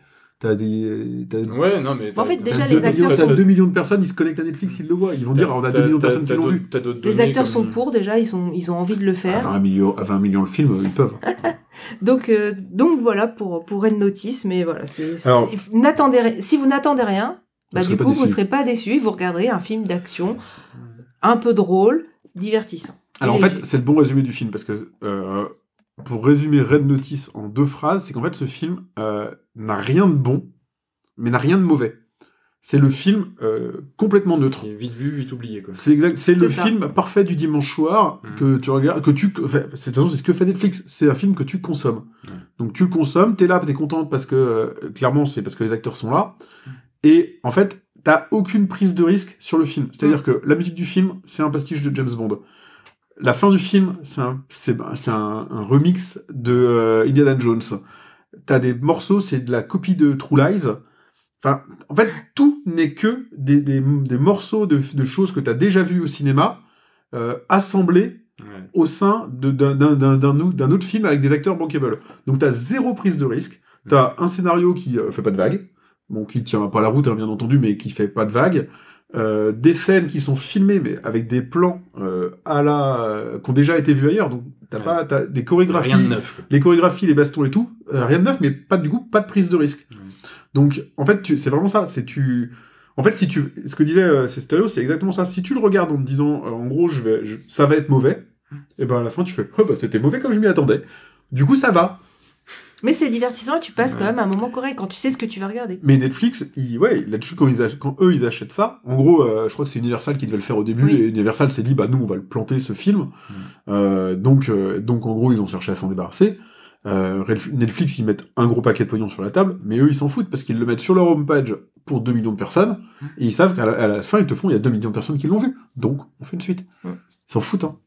Ouais, non, mais... En fait, déjà, les acteurs... T'as 2 millions de personnes, ils se connectent à Netflix, ils le voient. Ils vont dire, on a 2 millions de personnes qui l'ont vu. Les acteurs sont pour, déjà, ils ont envie de le faire. À 20 millions le film, ils peuvent. Donc voilà pour Red Notice, mais voilà, si vous n'attendez rien, du coup, vous ne serez pas déçus, vous regarderez un film d'action un peu drôle, divertissant. Alors en fait, c'est le bon résumé du film, parce que pour résumer Red Notice en 2 phrases, c'est qu'en fait ce film n'a rien de bon, mais n'a rien de mauvais. C'est le film complètement neutre. Vite vu, vite oublié, quoi. C'est le film parfait du dimanche soir que tu regardes, de toute façon, c'est ce que fait Netflix. C'est un film que tu consommes. Donc tu le consommes, t'es là, t'es contente parce que clairement c'est parce que les acteurs sont là. Et en fait, t'as aucune prise de risque sur le film. C'est-à-dire que la musique du film, c'est un pastiche de James Bond. La fin du film, c'est un remix de Indiana Jones. T'as des morceaux, c'est de la copie de True Lies. Enfin, en fait, tout n'est que des morceaux de choses que t'as déjà vues au cinéma, assemblés au sein d'un autre film avec des acteurs bankable. Donc t'as 0 prise de risque. T'as un scénario qui fait pas de vagues. Bon, qui tient pas la route, bien entendu, mais qui fait pas de vagues. Des scènes qui sont filmées, mais avec des plans qui ont déjà été vus ailleurs. Donc, t'as des chorégraphies. Rien de neuf, quoi. Les chorégraphies, les bastons et tout. Rien de neuf, mais pas de prise de risque. Donc, en fait, c'est vraiment ça. En fait, ce que disait c'est Stéréo, c'est exactement ça. Si tu le regardes en te disant, en gros, ça va être mauvais, et ben à la fin, tu fais, oh, bah, c'était mauvais comme je m'y attendais. Du coup, ça va. Mais c'est divertissant et tu passes quand même un moment correct quand tu sais ce que tu vas regarder. Mais Netflix, là-dessus, quand eux, ils achètent ça, en gros, je crois que c'est Universal qui devait le faire au début, et Universal s'est dit, bah, nous, on va le planter, ce film. Donc, en gros, ils ont cherché à s'en débarrasser. Netflix, ils mettent un gros paquet de pognon sur la table, mais eux, ils s'en foutent parce qu'ils le mettent sur leur homepage pour 2 millions de personnes, et ils savent qu'à la fin, il y a 2 millions de personnes qui l'ont vu. Donc, on fait une suite. Ils s'en foutent, hein.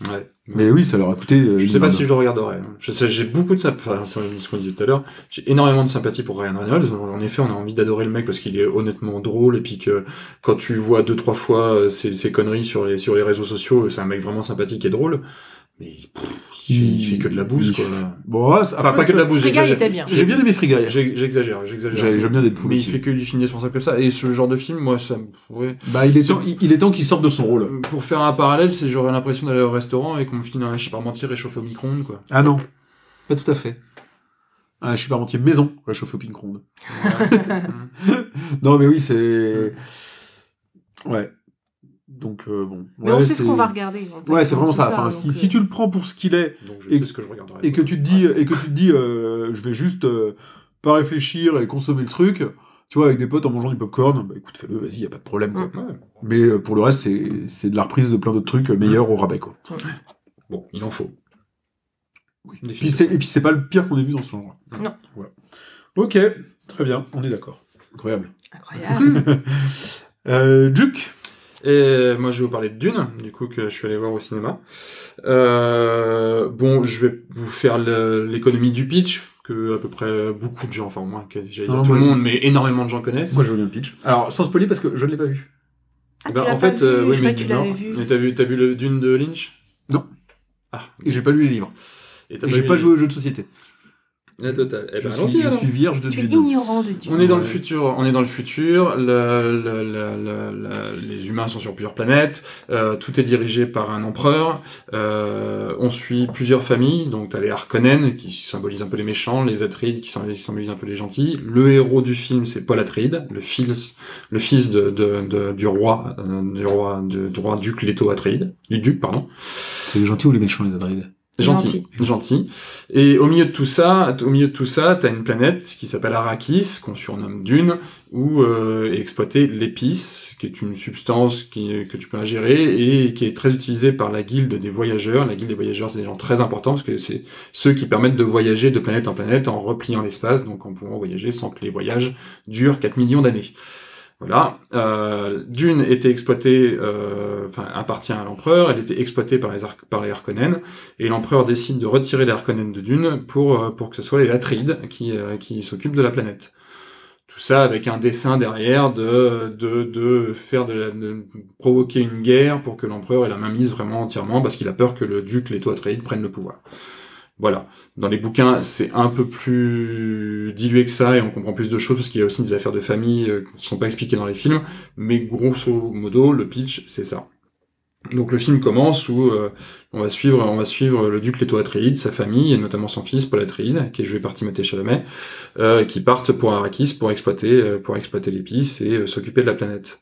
Ouais. Mais oui, ça leur a coûté... je sais pas si je le regarderai. J'ai beaucoup de sympathie, enfin, c'est ce qu'on disait tout à l'heure, j'ai énormément de sympathie pour Ryan Reynolds. En effet, on a envie d'adorer le mec parce qu'il est honnêtement drôle, et puis que quand tu vois 2-3 fois ses conneries sur les réseaux sociaux, c'est un mec vraiment sympathique et drôle. Mais il fait que de la bouse, quoi. Bon, pas que de la bouse, Free Guy était bien. J'ai bien aimé Free Guy. J'exagère. J'aime bien Deadpool Mais aussi. il fait que du film responsable comme ça. Et ce genre de film, moi, ça ouais. Bah, il est temps qu'il sorte de son rôle. Pour faire un parallèle, c'est j'aurais l'impression d'aller au restaurant et qu'on me file un Parmentier réchauffé au micro-ondes, quoi. Ah non. Pas tout à fait. Un Parmentier maison réchauffé au micro-ondes. Non, mais oui, c'est... Ouais. Donc, bon. Mais on sait ce qu'on va regarder. En fait. Ouais, c'est donc vraiment ça. Enfin, si tu le prends pour ce qu'il est, Donc je sais ce que je regarderai. et que tu te dis, je vais juste pas réfléchir et consommer le truc, tu vois, avec des potes en mangeant du popcorn, bah écoute, fais-le, vas-y, y a pas de problème, quoi. Ouais. Mais pour le reste, c'est de la reprise de plein d'autres trucs meilleurs au rabais, quoi. Bon, il en faut. Oui. Et puis c'est pas le pire qu'on ait vu dans ce genre. Non. Voilà. Ok, très bien, on est d'accord. Incroyable. Duke. Et moi, je vais vous parler de Dune, du coup, que je suis allé voir au cinéma. Bon, je vais vous faire l'économie du pitch, que à peu près beaucoup de gens, enfin, moi, j'allais dire tout le monde, mais énormément de gens connaissent. Moi, je veux bien le pitch. Alors, sans spoiler, parce que je ne l'ai pas vu. En fait, oui, mais tu l'avais vu. Mais t'as vu le Dune de Lynch? Non. Ah. Et j'ai pas lu les livres. Et j'ai pas joué aux jeux de société. La totale. Eh ben, je suis vierge de Dune. Tu es Dune. ignorant de Dune. On est dans le futur. Les humains sont sur plusieurs planètes. Tout est dirigé par un empereur. On suit plusieurs familles. Donc t'as les Harkonnen qui symbolisent un peu les méchants, les Atreides qui symbolisent un peu les gentils. Le héros du film, c'est Paul Atreides, le fils du roi duc Leto Atreides, du duc, pardon. C'est les gentils ou les méchants, les Atreides? Gentil. Et au milieu de tout ça, t'as une planète qui s'appelle Arrakis, qu'on surnomme Dune, où est exploitée l'épice, qui est une substance que tu peux ingérer et qui est très utilisée par la guilde des voyageurs. La guilde des voyageurs, c'est des gens très importants parce que c'est ceux qui permettent de voyager de planète en planète en repliant l'espace, donc en pouvant voyager sans que les voyages durent 4 millions d'années. Voilà. Dune était exploitée, appartient à l'empereur. Elle était exploitée par les Harkonnen, et l'empereur décide de retirer les Harkonnen de Dune pour que ce soit les Atreides qui s'occupent de la planète. Tout ça avec un dessein derrière de provoquer une guerre pour que l'empereur ait la main mise vraiment entièrement, parce qu'il a peur que le duc Leto Atreides prenne le pouvoir. Voilà. Dans les bouquins, c'est un peu plus dilué que ça, et on comprend plus de choses, parce qu'il y a aussi des affaires de famille qui sont pas expliquées dans les films, mais grosso modo, le pitch, c'est ça. Donc le film commence où on va suivre le duc Leto Atreides, sa famille, et notamment son fils, Paul Atreides, qui est joué par Timothée Chalamet, qui partent pour Arrakis pour exploiter l'épice et s'occuper de la planète.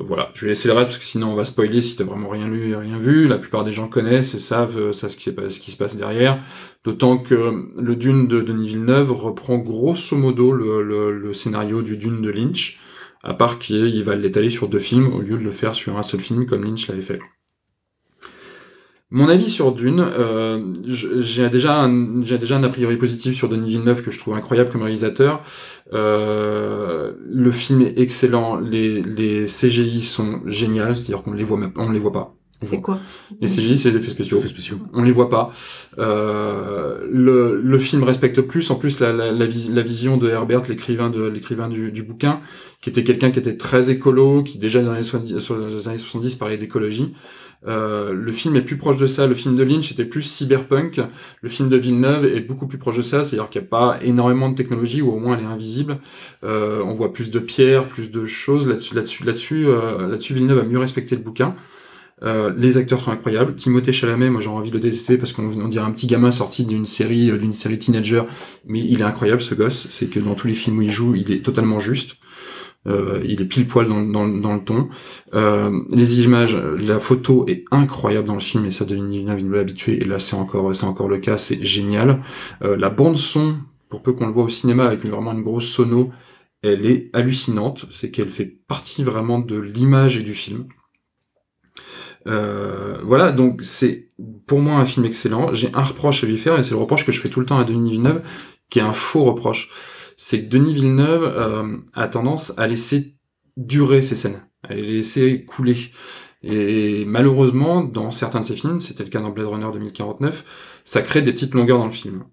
Voilà, je vais laisser le reste parce que sinon on va spoiler si t'as vraiment rien lu et rien vu. La plupart des gens connaissent et savent ce qui se passe derrière. D'autant que le Dune de Denis Villeneuve reprend grosso modo le scénario du Dune de Lynch, à part qu'il va l'étaler sur 2 films au lieu de le faire sur un seul film comme Lynch l'avait fait. Mon avis sur Dune, j'ai déjà un a priori positif sur Denis Villeneuve que je trouve incroyable comme réalisateur. Le film est excellent, les CGI sont géniales, c'est-à-dire qu'on les voit pas. C'est quoi? Les CGI, c'est les effets spéciaux. On les voit pas. Le film respecte plus, en plus, la vision de Herbert, l'écrivain du bouquin, qui était quelqu'un qui était très écolo, qui déjà dans les années 70 parlait d'écologie. Le film est plus proche de ça. Le film de Lynch était plus cyberpunk. Le film de Villeneuve est beaucoup plus proche de ça, c'est-à-dire qu'il n'y a pas énormément de technologie, ou au moins elle est invisible. On voit plus de pierres, plus de choses. Là-dessus, Villeneuve a mieux respecté le bouquin. Les acteurs sont incroyables. Timothée Chalamet, moi j'ai envie de le détester parce qu'on dirait un petit gamin sorti d'une série teenager, mais il est incroyable ce gosse. C'est que dans tous les films où il joue, il est totalement juste. Il est pile poil dans le ton. Les images, la photo est incroyable dans le film, et ça, Denis Villeneuve, il nous l'a habitué, et là, c'est encore le cas, c'est génial. La bande son, pour peu qu'on le voit au cinéma avec vraiment une grosse sono, elle est hallucinante. C'est qu'elle fait partie vraiment de l'image et du film. Voilà, donc c'est pour moi un film excellent. J'ai un reproche à lui faire, et c'est le reproche que je fais tout le temps à Denis Villeneuve, qui est un faux reproche. C'est que Denis Villeneuve a tendance à laisser durer ses scènes, à les laisser couler. Et malheureusement, dans certains de ses films, c'était le cas dans Blade Runner 2049, ça crée des petites longueurs dans le film.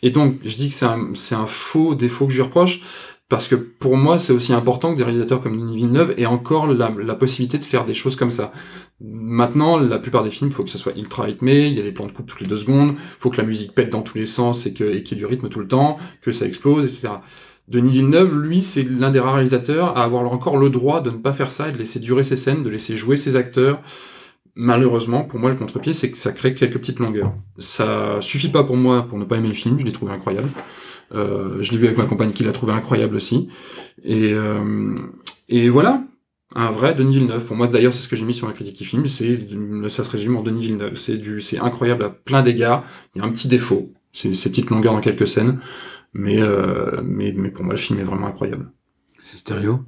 Et donc, je dis que c'est un faux défaut que je lui reproche, parce que pour moi, c'est aussi important que des réalisateurs comme Denis Villeneuve aient encore la possibilité de faire des choses comme ça. Maintenant, la plupart des films, il faut que ça soit ultra rythmé, il y a des plans de coupe toutes les 2 secondes, il faut que la musique pète dans tous les sens et qu'il y ait du rythme tout le temps, que ça explose, etc. Denis Villeneuve, lui, c'est l'un des rares réalisateurs à avoir encore le droit de ne pas faire ça et de laisser durer ses scènes, de laisser jouer ses acteurs. Malheureusement, pour moi, le contre-pied, c'est que ça crée quelques petites longueurs. Ça suffit pas pour moi pour ne pas aimer le film, je l'ai trouvé incroyable. Je l'ai vu avec ma compagne qui l'a trouvé incroyable aussi. Et voilà, un vrai Denis Villeneuve. Pour moi, d'ailleurs, c'est ce que j'ai mis sur ma critique du film, ça se résume en Denis Villeneuve. C'est incroyable à plein d'égards. Il y a un petit défaut, c'est ces petites longueurs dans quelques scènes, mais pour moi, le film est vraiment incroyable. C'est stéréo.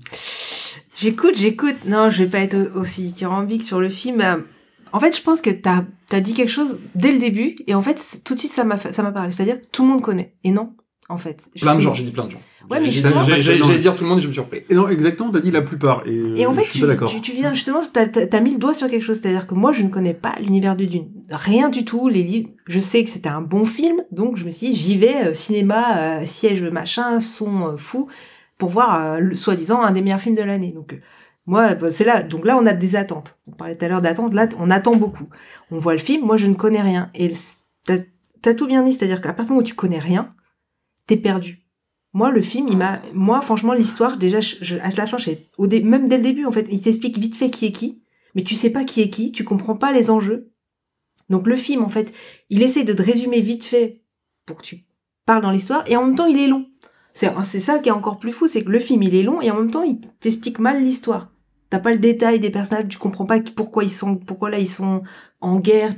J'écoute. Non, je vais pas être aussi dithyrambique sur le film. En fait, je pense que t'as dit quelque chose dès le début, et en fait, tout de suite, ça m'a parlé. C'est-à-dire que tout le monde connaît. Et non, en fait. J'ai dit plein de gens. Ouais, mais j'allais dire tout le monde et je me suis repris. Et non, exactement, t'as dit la plupart. Et en fait, je suis pas d'accord. tu viens justement, t'as mis le doigt sur quelque chose. C'est-à-dire que moi, je ne connais pas l'univers de Dune. Rien du tout. Les livres, je sais que c'était un bon film, donc je me suis dit, j'y vais, cinéma, siège, machin, son fou, pour voir, soi-disant, un des meilleurs films de l'année. Donc, moi, c'est là. Donc là, on a des attentes. On parlait tout à l'heure d'attentes. Là, on attend beaucoup. On voit le film. Moi, je ne connais rien. Et t'as tout bien dit. C'est-à-dire qu'à partir du moment où tu connais rien, t'es perdu. Moi, le film, moi, franchement, l'histoire, déjà, à la fin, même dès le début, en fait, il t'explique vite fait qui est qui. Mais tu sais pas qui est qui. Tu comprends pas les enjeux. Donc, le film, en fait, il essaie de te résumer vite fait pour que tu parles dans l'histoire. Et en même temps, il est long. C'est ça qui est encore plus fou. C'est que le film, il est long. Et en même temps, il t'explique mal l'histoire. T'as pas le détail des personnages, tu comprends pas pourquoi là ils sont en guerre,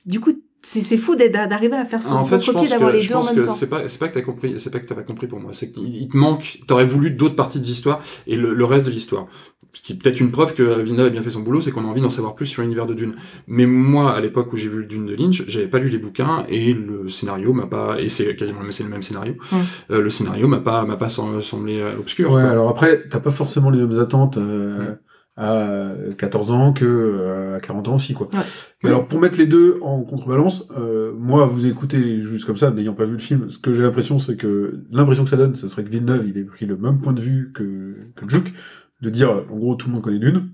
du coup, c'est fou d'arriver à faire son contre-pied, d'avoir les deux en même temps. C'est pas que t'as compris, c'est pas que t'as pas compris pour moi, c'est qu'il te manque, t'aurais voulu d'autres parties de l'histoire et le reste de l'histoire. Ce qui est peut-être une preuve que Villeneuve a bien fait son boulot, c'est qu'on a envie d'en savoir plus sur l'univers de Dune. Mais moi, à l'époque où j'ai vu le Dune de Lynch, j'avais pas lu les bouquins et le scénario m'a pas, et c'est quasiment le même scénario, le scénario m'a pas semblé obscur. Ouais, quoi. Alors après, t'as pas forcément les mêmes attentes, à 14 ans que à 40 ans aussi, quoi. Ouais. Et alors, pour mettre les deux en contrebalance, moi, vous écoutez juste comme ça, n'ayant pas vu le film, ce que j'ai l'impression que ça donne, ce serait que Villeneuve, il ait pris le même point de vue que Juke, de dire, en gros, tout le monde connaît Dune.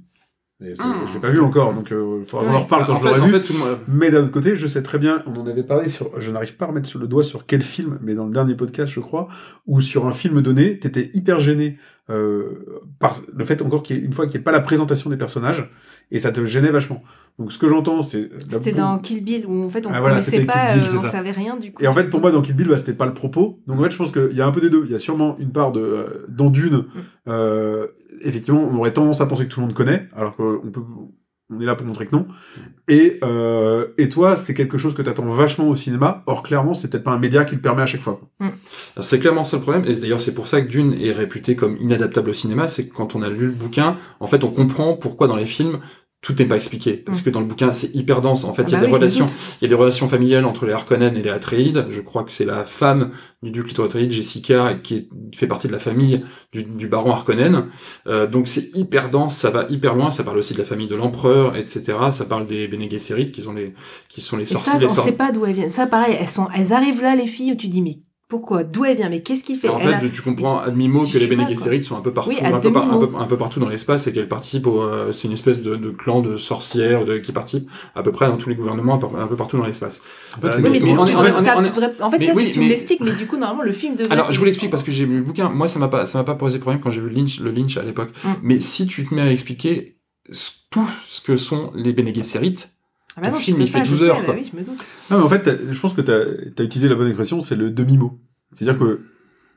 Mais je l'ai pas vu encore, donc faudra qu'on en reparle quand je l'aurai vu. Mais d'un autre côté, je sais très bien, on en avait parlé je n'arrive pas à remettre sur le doigt sur quel film, mais dans le dernier podcast, je crois, où sur un film donné, t'étais hyper gêné par le fait encore qu'il y ait pas la présentation des personnages, et ça te gênait vachement. Donc ce que j'entends, c'est... C'était dans Kill Bill, où en fait on connaissait pas, on savait rien du coup. Et en fait, pour moi, dans Kill Bill, c'était pas le propos. Donc en fait, je pense qu'il y a un peu des deux. Il y a sûrement une part dans Dune, effectivement, on aurait tendance à penser que tout le monde connaît, alors on est là pour montrer que non. Et toi, c'est quelque chose que t'attends vachement au cinéma. Or, clairement, c'est peut-être pas un média qui le permet à chaque fois. Alors, c'est clairement ça le problème. Et d'ailleurs, c'est pour ça que Dune est réputé comme inadaptable au cinéma. C'est que quand on a lu le bouquin, en fait, on comprend pourquoi dans les films, tout n'est pas expliqué. Parce que dans le bouquin, c'est hyper dense. En fait, il y a des relations familiales entre les Harkonnen et les Atreides. Je crois que c'est la femme du duc Leto Atreides, Jessica, qui fait partie de la famille du baron Harkonnen. Donc c'est hyper dense, ça va hyper loin. Ça parle aussi de la famille de l'empereur, etc. Ça parle des Bene Gesserit, qui sont les sorciers. Et ça, on sait pas d'où elles viennent. Ça, pareil, elles arrivent là, les filles, où tu dis, mais pourquoi? D'où elle vient? Mais qu'est-ce qu'il fait? En fait, tu comprends à demi-mot que les Bene Gesserit sont un peu partout, un peu partout dans l'espace, et qu'elles participent c'est une espèce de clan de sorcières qui participent à peu près dans tous les gouvernements, un peu partout dans l'espace. En fait, tu me l'expliques, mais du coup, normalement, le film devrait... Alors, je vous l'explique parce que j'ai lu le bouquin. Moi, ça m'a pas posé problème quand j'ai vu le Lynch à l'époque. Mais si tu te mets à expliquer tout ce que sont les Bene Gesserit, le film, il fait 12 heures, quoi. Oui, je me doute. Non, mais en fait, je pense que t'as utilisé la bonne expression, c'est le demi-mot. C'est-à-dire que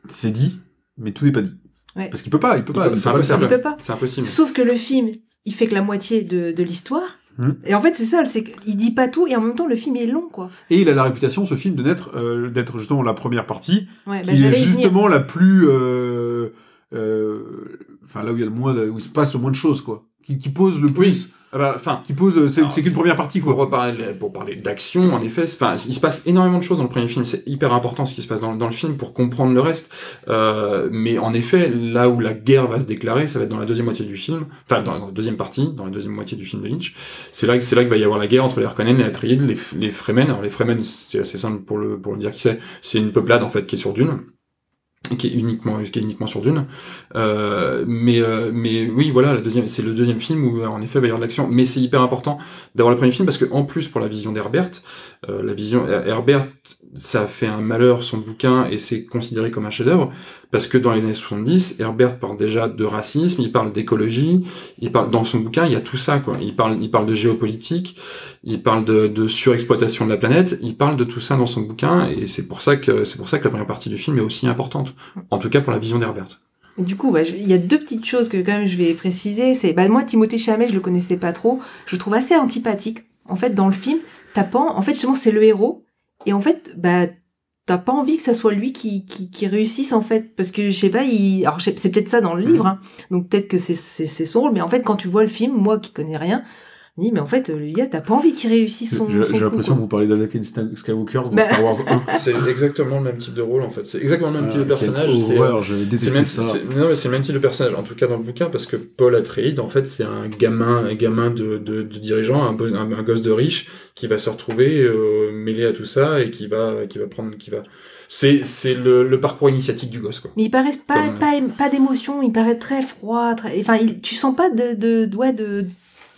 c'est dit, mais tout n'est pas dit. Ouais. Parce qu'il peut pas. C'est pas le faire. impossible. Il peut pas. C'est impossible. Sauf que le film, il fait que la moitié de l'histoire. Et en fait, c'est ça, c'est qu'il dit pas tout, et en même temps, le film est long, quoi. Et il a la réputation, ce film, d'être justement la première partie, Ouais, qui est justement la plus... Enfin, là où il y a le moins, où il se passe le moins de choses, quoi. Qui pose le plus... Oui. Qui pose... C'est qu'une première partie, quoi. Pour parler d'action, en effet, il se passe énormément de choses dans le premier film. C'est hyper important ce qui se passe dans le film pour comprendre le reste. Mais en effet, là où la guerre va se déclarer, ça va être dans la deuxième moitié du film. Enfin, dans la deuxième partie, dans la deuxième moitié du film de Lynch. C'est là qu'il va y avoir la guerre entre les Harkonnen, les Atreides, les Fremen. Alors, les Fremen, c'est assez simple pour le dire qui c'est. C'est une peuplade, en fait, qui est sur Dune. Qui est uniquement sur Dune. Mais oui, voilà, c'est le deuxième film où, en effet, il va y avoir de l'action. Mais c'est hyper important d'avoir le premier film parce que, en plus, pour la vision d'Herbert, Herbert, ça a fait un malheur, son bouquin, et c'est considéré comme un chef-d'œuvre, parce que dans les années 70, Herbert parle déjà de racisme, il parle d'écologie, dans son bouquin, il y a tout ça, quoi. Il parle de géopolitique, il parle de surexploitation de la planète, il parle de tout ça dans son bouquin, et c'est pour ça que la première partie du film est aussi importante. En tout cas pour la vision d'Herbert. Du coup, il y a deux petites choses que quand même je vais préciser. C'est, moi, Timothée Chalamet, je le connaissais pas trop. Je le trouve assez antipathique. En fait, dans le film, en fait, justement, c'est le héros. Et en fait, t'as pas envie que ça soit lui qui réussisse, en fait. Parce que, je sais pas, alors, c'est peut-être ça dans le livre, hein. Donc, peut-être que c'est son rôle. Mais en fait, quand tu vois le film, moi qui connais rien, je me dis, mais en fait, le gars, t'as pas envie qu'il réussisse son J'ai coup, l'impression quoi. que vous parlez d'Anakin Skywalker dans Star Wars 1. C'est exactement le même type de rôle, en fait. C'est exactement le même type de personnage. Je déteste ça. Non, mais c'est le même type de personnage, en tout cas dans le bouquin, parce que Paul Atreides, en fait, c'est un gamin de dirigeant, un gosse de riche, qui va se retrouver mêlé à tout ça, et qui va c'est le parcours initiatique du gosse, quoi. Mais il paraît pas d'émotion, il paraît très froid, enfin, tu sens pas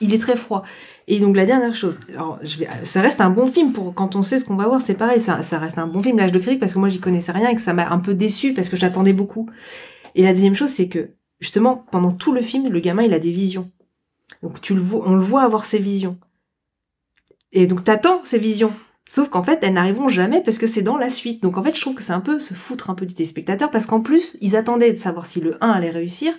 il est très froid. Et donc la dernière chose, alors ça reste un bon film pour quand on sait ce qu'on va voir, c'est pareil, ça reste un bon film, L'Âge de critique, parce que moi j'y connaissais rien et que ça m'a un peu déçu parce que je l'attendais beaucoup. Et la deuxième chose, c'est que justement pendant tout le film, le gamin il a des visions. Donc on le voit avoir ses visions. Et donc t'attends ces visions. Sauf qu'en fait, elles n'arriveront jamais parce que c'est dans la suite. Donc en fait, je trouve que c'est un peu se foutre un peu du téléspectateur parce qu'en plus, ils attendaient de savoir si le 1 allait réussir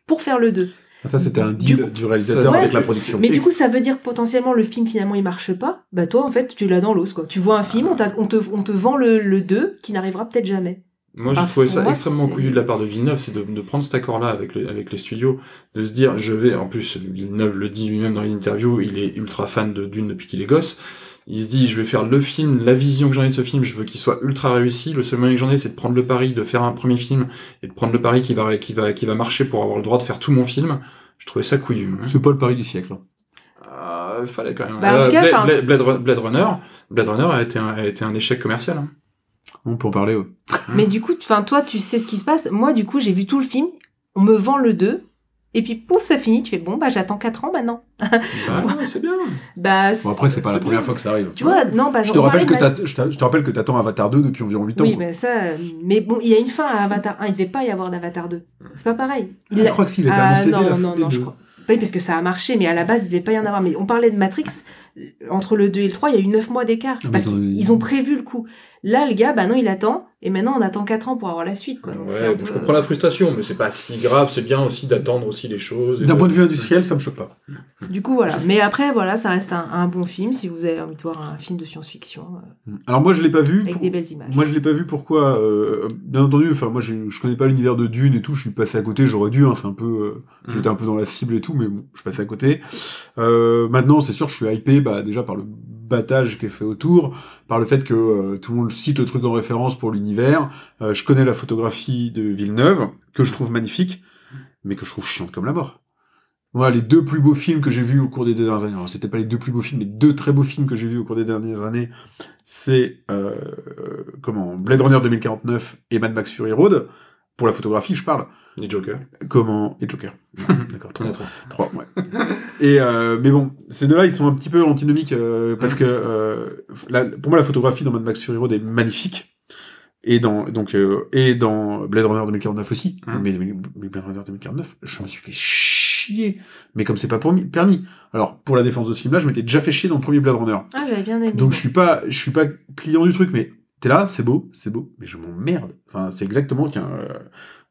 pour faire le 2. Ça, c'était un deal du réalisateur avec la production. Mais du coup, ça veut dire que potentiellement, le film, finalement, il marche pas. Bah, toi, en fait, tu l'as dans l'os, quoi. Tu vois un film, on te vend le 2 qui n'arrivera peut-être jamais. Moi, j'ai trouvé ça extrêmement couillu de la part de Villeneuve, c'est de prendre cet accord-là avec les studios, de se dire, en plus, Villeneuve le dit lui-même dans les interviews, il est ultra fan de Dune depuis qu'il est gosse. Il se dit, je vais faire le film, la vision que j'en ai de ce film, je veux qu'il soit ultra réussi. Le seul moyen que j'en ai, c'est de prendre le pari, de faire un premier film, et de prendre le pari qui va marcher pour avoir le droit de faire tout mon film. Je trouvais ça couillu. C'est pas le pari du siècle. Fallait quand même. En tout cas, Blade Runner a été un échec commercial. Hein. On peut en parler, ouais. Mais du coup, toi, tu sais ce qui se passe. Moi, du coup, j'ai vu tout le film. On me vend le 2. Et puis, pouf, ça finit. Tu fais, j'attends 4 ans maintenant. Ouais, c'est bien. Bon, après, c'est pas la première fois que ça arrive. Tu vois, non, je te rappelle que t'attends Avatar 2 depuis environ 8 ans. Oui, mais bon, il y a une fin à Avatar 1. Il devait pas y avoir d'Avatar 2. C'est pas pareil. Je crois que s'il était annoncé dès la fin des 2. Je crois. Oui, parce que ça a marché, mais à la base, il devait pas y en avoir. Mais on parlait de Matrix, entre le 2 et le 3, il y a eu 9 mois d'écart. Parce qu'ils ont prévu le coup. Là, le gars, non, il attend. Et maintenant, on attend 4 ans pour avoir la suite, quoi. Donc, je comprends la frustration, mais c'est pas si grave. C'est bien aussi d'attendre aussi les choses. D'un point de vue industriel, ça me choque pas. Du coup, voilà. Mais après, voilà, ça reste un bon film, si vous avez envie de voir un film de science-fiction. Alors, moi, je l'ai pas vu. Avec des belles images. Moi, je l'ai pas vu, pourquoi bien entendu, moi, je connais pas l'univers de Dune et tout, je suis passé à côté, j'aurais dû, c'est un peu, j'étais un peu dans la cible et tout, mais bon, je suis passé à côté. Maintenant, c'est sûr, je suis hypé, déjà par le battage qui est fait autour, par le fait que tout le monde cite le truc en référence pour l'univers. Je connais la photographie de Villeneuve, que je trouve magnifique, mais que je trouve chiante comme la mort. Moi, les 2 plus beaux films que j'ai vus au cours des 2 dernières années, alors c'était pas les 2 plus beaux films, mais 2 très beaux films que j'ai vus au cours des dernières années, c'est Blade Runner 2049 et Mad Max Fury Road. Pour la photographie, je parle. Et Joker. Et Joker. D'accord, 3, ouais. Et mais bon, ces deux-là, ils sont un petit peu antinomiques parce que pour moi, la photographie dans Mad Max Fury Road est magnifique. Et dans Blade Runner 2049 aussi. Mais Blade Runner 2049, je me suis fait chier. Mais comme c'est pas permis. Alors, pour la défense de ce film-là, je m'étais déjà fait chier dans le premier Blade Runner. Ah, j'avais bien aimé. Donc, je suis pas client du truc, mais t'es là, c'est beau, mais je m'emmerde. Enfin, c'est exactement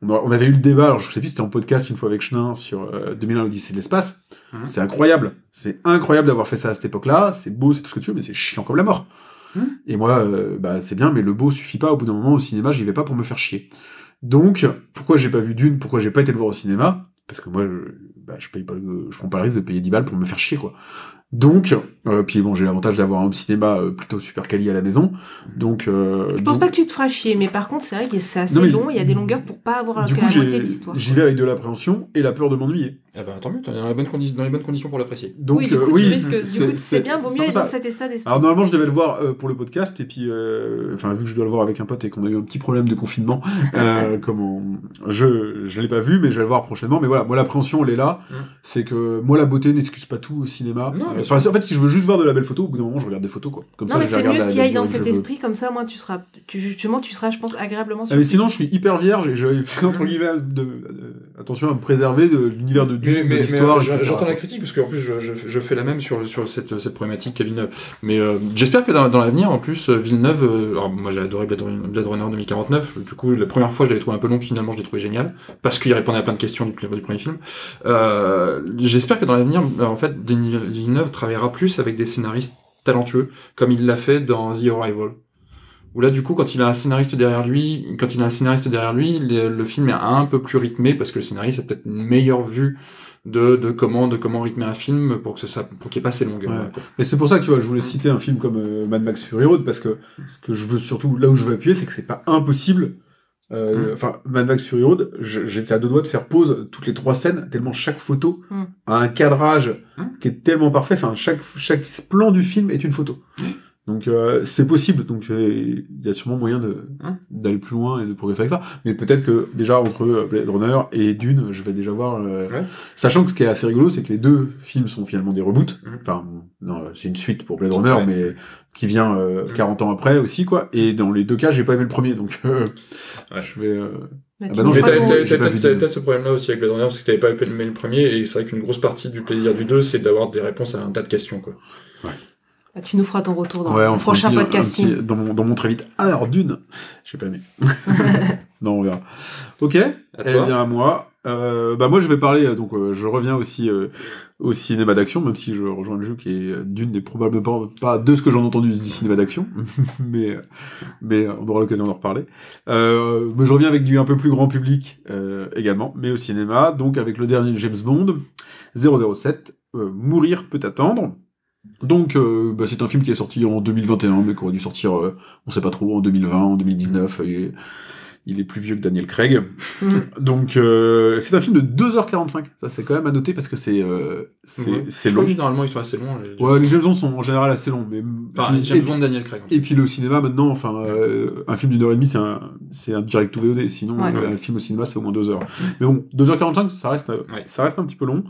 on avait eu le débat, alors je sais plus, c'était en podcast une fois avec Chenin sur 2001 l'Odyssée de l'espace. C'est incroyable. C'est incroyable d'avoir fait ça à cette époque-là. C'est beau, c'est tout ce que tu veux, mais c'est chiant comme la mort. Et moi, c'est bien, mais le beau suffit pas. Au bout d'un moment, au cinéma, j'y vais pas pour me faire chier. Donc, pourquoi j'ai pas vu Dune? Pourquoi j'ai pas été le voir au cinéma? Parce que moi, je prends pas le risque de payer 10 balles pour me faire chier, quoi. Donc, puis bon, j'ai l'avantage d'avoir un home cinéma plutôt super quali à la maison. Donc, je pense pas que tu te feras chier, mais par contre, c'est vrai que c'est assez long, il y a des longueurs pour pas avoir la moitié de l'histoire. J'y vais avec de l'appréhension et la peur de m'ennuyer. Ah bah tant mieux, t'es dans les bonnes conditions pour l'apprécier. Donc, oui, du coup, tu risques, c'est bien, vaut mieux aller dans cet état d'esprit. Alors normalement, je devais le voir pour le podcast, et puis, vu que je dois le voir avec un pote et qu'on a eu un petit problème de confinement, je l'ai pas vu, mais je vais le voir prochainement. Mais voilà, moi l'appréhension, elle est là. C'est que moi, la beauté n'excuse pas tout au cinéma. Non, en fait, si je veux juste voir de la belle photo, au bout d'un moment, je regarde des photos, quoi. Comme non, ça, mais c'est mieux que tu ailles dans cet veux. esprit, comme ça, moi, tu seras, je pense, agréablement surpris. Mais sinon, je suis hyper vierge et j'avais fait, entre guillemets, attention à me préserver de l'univers de Dune, de l'histoire. J'entends la critique, parce qu'en plus, je fais la même sur cette problématique qu'à Villeneuve. Mais j'espère que dans l'avenir, en plus, Villeneuve, alors moi j'ai adoré Blade Runner 2049, du coup, la première fois, je l'avais trouvé un peu long, finalement, je l'ai trouvé génial, parce qu'il répondait à plein de questions du premier film. J'espère que dans l'avenir, en fait, Villeneuve travaillera plus avec des scénaristes talentueux, comme il l'a fait dans The Arrival. Où là, du coup, quand il a un scénariste derrière lui, le film est un peu plus rythmé, parce que le scénariste a peut-être une meilleure vue de comment rythmer un film pour qu'il n'y ait pas ces longueurs. Ouais. Et c'est pour ça que, tu vois, je voulais citer un film comme Mad Max Fury Road, parce que ce que je veux surtout, là où je veux appuyer, c'est que c'est pas impossible. Mad Max Fury Road, j'étais à deux doigts de faire pause toutes les 3 scènes, tellement chaque photo a un cadrage qui est tellement parfait. Enfin, chaque plan du film est une photo. Donc c'est possible, donc il y a sûrement moyen d'aller plus loin et de progresser avec ça. Mais peut-être que déjà entre Blade Runner et Dune, je vais déjà voir. Sachant que ce qui est assez rigolo, c'est que les deux films sont finalement des reboots. Enfin, non, c'est une suite pour Blade Runner, mais qui vient 40 ans après aussi, quoi. Et dans les deux cas, j'ai pas aimé le premier, donc je vais. Non, mais t'as peut-être ce problème-là aussi avec Blade Runner, c'est que t'avais pas aimé le premier, et c'est vrai qu'une grosse partie du plaisir du 2, c'est d'avoir des réponses à un tas de questions, quoi. Ouais. Tu nous feras ton retour dans le prochain podcasting. Dans mon très vite. Alors, Dune, j'ai pas aimé. Non, on verra. Ok. Eh bien, à moi. Moi, je vais parler, donc, je reviens aussi au cinéma d'action, même si je rejoins le jeu qui est Dune n'est probablement pas de ce que j'en ai entendu du cinéma d'action, mais on aura l'occasion d'en reparler. Mais je reviens avec du un peu plus grand public, également, mais au cinéma, donc avec le dernier James Bond, 007, Mourir peut attendre. Donc, c'est un film qui est sorti en 2021, mais qui aurait dû sortir, on sait pas trop, en 2020, en 2019, et il est plus vieux que Daniel Craig. Donc, c'est un film de 2h45. Ça, c'est quand même à noter parce que c'est long. Je crois que généralement, ils sont assez longs. Les James Bond sont en général assez longs. Mais les James Bond de Daniel Craig. Et puis le cinéma, maintenant, un film d'1h30, c'est un direct to VOD. Sinon, un film au cinéma, c'est au moins 2 heures. Mais bon, 2h45, ça reste un petit peu long.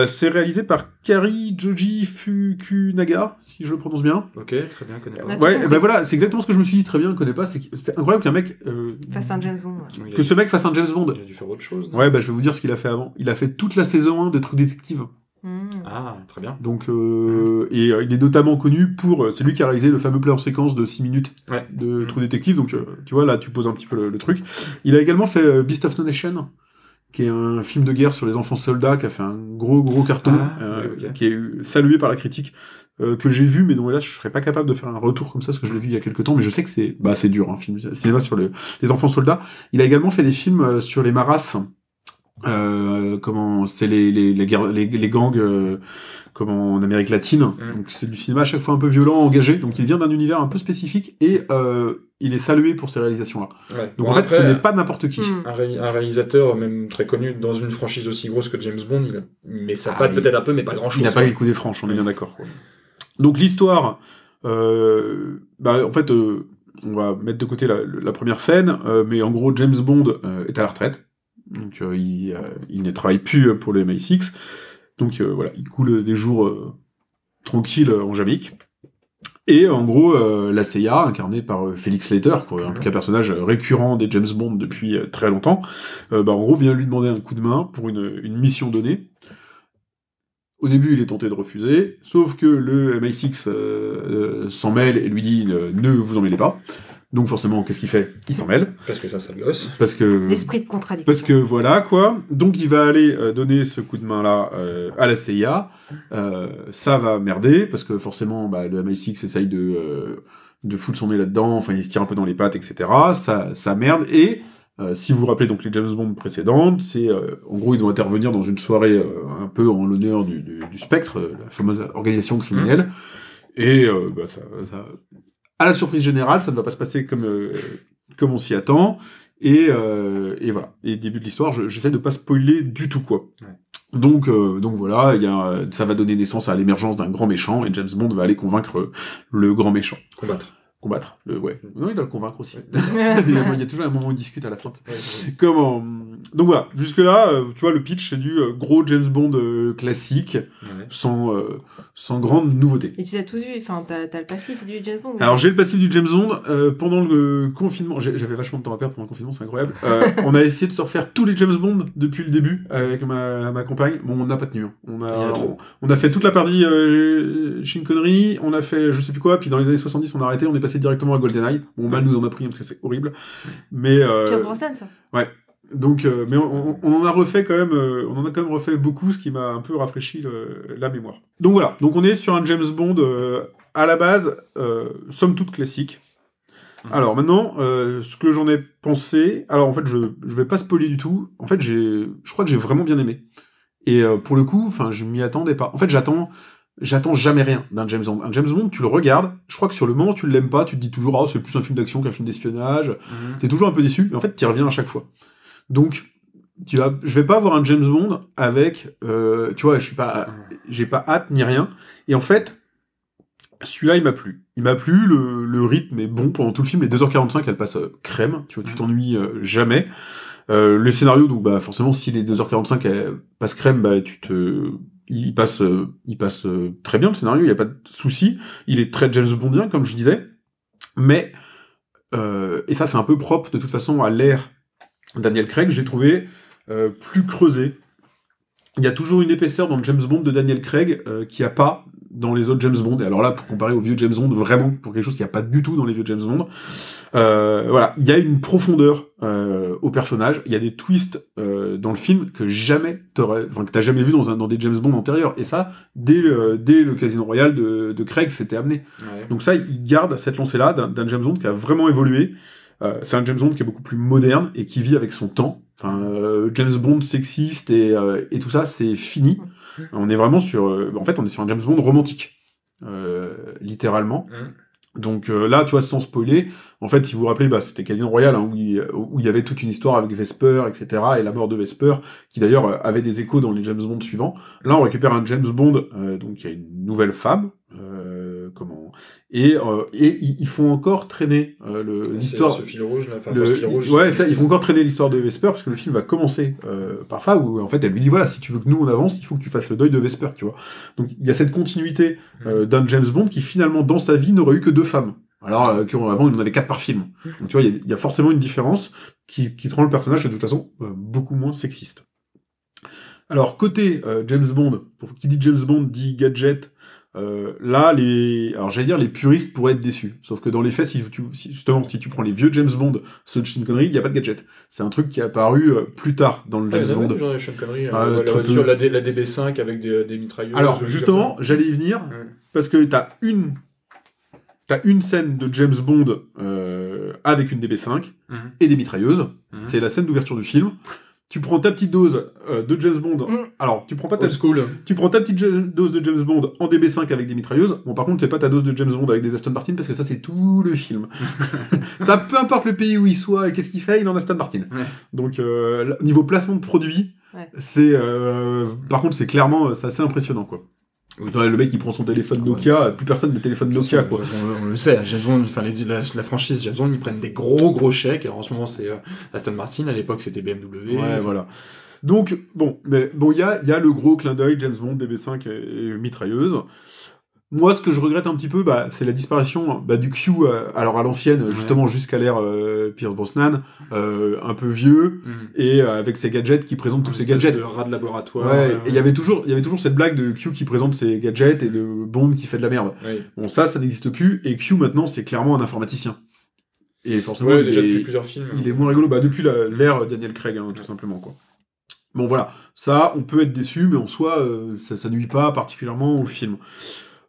C'est réalisé par Kari Joji Fukunaga, si je le prononce bien. Ok, très bien, connais pas. Ouais, voilà, c'est exactement ce que je me suis dit, très bien, connais pas. C'est incroyable qu'un mec... fasse un James Bond. Que ce mec fasse un James Bond. Il a dû faire autre chose. Ouais, je vais vous dire ce qu'il a fait avant. Il a fait toute la saison 1 de True Detective. Ah, très bien. Donc, et il est notamment connu pour... c'est lui qui a réalisé le fameux plan en séquence de 6 minutes de True Detective. Donc, tu vois, là, tu poses un petit peu le truc. Il a également fait Beast of No Nation, qui est un film de guerre sur les enfants soldats, qui a fait un gros carton, qui est salué par la critique. Que j'ai vu, mais dont là je serais pas capable de faire un retour comme ça, parce que je l'ai vu il y a quelques temps, mais je sais que c'est dur, un film cinéma sur les enfants soldats. Il a également fait des films sur les maras, comment c'est les gangs comment en Amérique latine. Donc c'est du cinéma à chaque fois un peu violent, engagé, donc il vient d'un univers un peu spécifique, et il est salué pour ces réalisations-là. Donc en fait, ce n'est pas n'importe qui. Un réalisateur, même très connu dans une franchise aussi grosse que James Bond, mais ça patte peut-être un peu, mais pas grand-chose. Il n'a pas les coups des franches, on est bien d'accord, quoi. Donc l'histoire, en fait, on va mettre de côté la première scène, mais en gros, James Bond est à la retraite, donc il ne travaille plus pour le MI6, donc voilà, il coule des jours tranquilles en Jamaïque. Et en gros, la CIA, incarnée par Felix Leiter, qui est un personnage récurrent des James Bond depuis très longtemps, en gros vient lui demander un coup de main pour une mission donnée. Au début, il est tenté de refuser, sauf que le MI6 s'en mêle et lui dit ne vous en mêlez pas. Donc forcément, qu'est-ce qu'il fait? Il s'en mêle. Parce que ça le gosse. Parce que... L'esprit de contradiction. Parce que voilà, quoi. Donc il va aller donner ce coup de main-là à la CIA. Ça va merder, parce que forcément, le MI6 essaye de foutre son nez là-dedans, enfin il se tire un peu dans les pattes, etc. Ça merde, et si vous vous rappelez donc les James Bond précédentes, c'est en gros ils doivent intervenir dans une soirée un peu en l'honneur du Spectre, la fameuse organisation criminelle, et à la surprise générale, ça ne va pas se passer comme on s'y attend, et voilà. Et début de l'histoire, j'essaie de pas spoiler du tout, quoi. Ouais. Donc voilà, ça va donner naissance à l'émergence d'un grand méchant, et James Bond va aller convaincre le grand méchant. Combattre. Ouais. Non, il va le convaincre aussi. Il y a toujours un moment où il discute à la fin. Comment... Donc voilà, jusque-là, tu vois, le pitch, c'est du gros James Bond classique, sans grande nouveauté. Et tu as tous vu, enfin, t'as le passif du James Bond. Alors, j'ai le passif du James Bond. Pendant le confinement, j'avais vachement de temps à perdre pendant le confinement, c'est incroyable. On a essayé de se refaire tous les James Bond depuis le début, avec ma compagne. Bon, on n'a pas tenu. On a fait toute la partie Sean Connery, on a fait je sais plus quoi, puis dans les années 70, on a arrêté, on est passé directement à GoldenEye. Bon, mal nous en a pris, parce que c'est horrible. Mais... Pierce Brosnan, ça. Ouais. Donc, mais on en a refait quand même, refait beaucoup, ce qui m'a un peu rafraîchi la mémoire. Donc voilà, donc on est sur un James Bond à la base, somme toute classique. Alors maintenant, ce que j'en ai pensé, alors en fait je vais pas spoiler du tout. En fait je crois que j'ai vraiment bien aimé. Et pour le coup, enfin je m'y attendais pas. En fait j'attends jamais rien d'un James Bond. Un James Bond, tu le regardes, je crois que sur le moment, tu l'aimes pas, tu te dis toujours, c'est plus un film d'action qu'un film d'espionnage. T'es toujours un peu déçu, mais en fait, t'y reviens à chaque fois. Donc, je vais pas avoir un James Bond avec, tu vois, j'ai pas hâte ni rien. Et en fait, celui-là, il m'a plu. Il m'a plu, le rythme est bon pendant tout le film, les 2h45, elle passe crème, tu vois, tu t'ennuies jamais. Le scénario, donc, forcément, si les 2h45, elle passe crème, il passe très bien le scénario, il n'y a pas de souci. Il est très James Bondien, comme je disais. Mais, et ça c'est un peu propre de toute façon à l'ère Daniel Craig, j'ai trouvé plus creusé. Il y a toujours une épaisseur dans le James Bond de Daniel Craig qu'il n'y a pas dans les autres James Bond. Et alors là, pour comparer au vieux James Bond, vraiment, pour quelque chose qu'il n'y a pas du tout dans les vieux James Bond, voilà, il y a une profondeur au personnage, il y a des twists dans le film que t'as jamais vu dans des James Bond antérieurs. Et ça, dès le Casino Royale de Craig, c'était amené. Ouais. Donc ça, il garde cette lancée-là d'un James Bond qui a vraiment évolué. C'est un James Bond qui est beaucoup plus moderne et qui vit avec son temps. Enfin, James Bond sexiste et tout ça, c'est fini. On est vraiment sur... en fait, on est sur un James Bond romantique. Littéralement. Donc là, tu vois, sans spoiler, en fait, si vous vous rappelez, c'était Casino Royale, hein, où il y avait toute une histoire avec Vesper, etc., et la mort de Vesper, qui d'ailleurs avait des échos dans les James Bond suivants. Là, on récupère un James Bond, donc il y a une nouvelle femme, et ils font encore traîner l'histoire. Ce fil rouge, là, ils vont encore traîner l'histoire de Vesper, parce que le film va commencer par ça, où en fait elle lui dit voilà, si tu veux que nous on avance, il faut que tu fasses le deuil de Vesper, tu vois. Donc il y a cette continuité d'un James Bond qui finalement dans sa vie n'aurait eu que 2 femmes. Alors qu'avant il en avait 4 par film. Donc tu vois, il y a forcément une différence qui te rend le personnage de toute façon beaucoup moins sexiste. Alors côté James Bond, qui dit James Bond dit gadget. Là, alors j'allais dire les puristes pourraient être déçus. Sauf que dans les faits, si tu prends les vieux James Bond, ceux de Sean Connery, il n'y a pas de gadget. C'est un truc qui est apparu plus tard dans le James Bond. Genre Sean Connery, sur la DB5 avec des mitrailleuses. Alors justement, j'allais y venir parce que t'as une scène de James Bond avec une DB5 et des mitrailleuses. C'est la scène d'ouverture du film. Tu prends ta petite dose de James Bond. Alors, tu prends ta petite dose de James Bond en DB5 avec des mitrailleuses. Bon, par contre, c'est pas ta dose de James Bond avec des Aston Martin parce que ça, c'est tout le film. Ça, peu importe le pays où il soit et qu'est-ce qu'il fait, il en a Aston Martin. Ouais. Donc, niveau placement de produit, c'est, par contre, c'est clairement, c'est assez impressionnant, quoi. Le mec il prend son téléphone Nokia, plus personne n'a téléphone Nokia, quoi. On le sait, James Bond, enfin la franchise James Bond, ils prennent des gros chèques. Alors en ce moment c'est Aston Martin, à l'époque c'était BMW. Ouais, voilà. Donc il y a le gros clin d'œil James Bond, DB5 et mitrailleuse. Moi, ce que je regrette un petit peu, c'est la disparition du Q, alors à l'ancienne, justement jusqu'à l'ère Pierce Brosnan, un peu vieux, et avec ses gadgets qui présentent tous ses gadgets. De rat de laboratoire. Ouais, et il y avait toujours cette blague de Q qui présente ses gadgets et de Bond qui fait de la merde. Ouais. Bon, ça n'existe plus, et Q maintenant, c'est clairement un informaticien. Et forcément, Ouais, déjà depuis plusieurs films. il est moins rigolo. Bah, depuis l'ère Daniel Craig, hein, tout simplement, quoi. Bon, voilà. Ça, on peut être déçu, mais en soi, ça nuit pas particulièrement au film.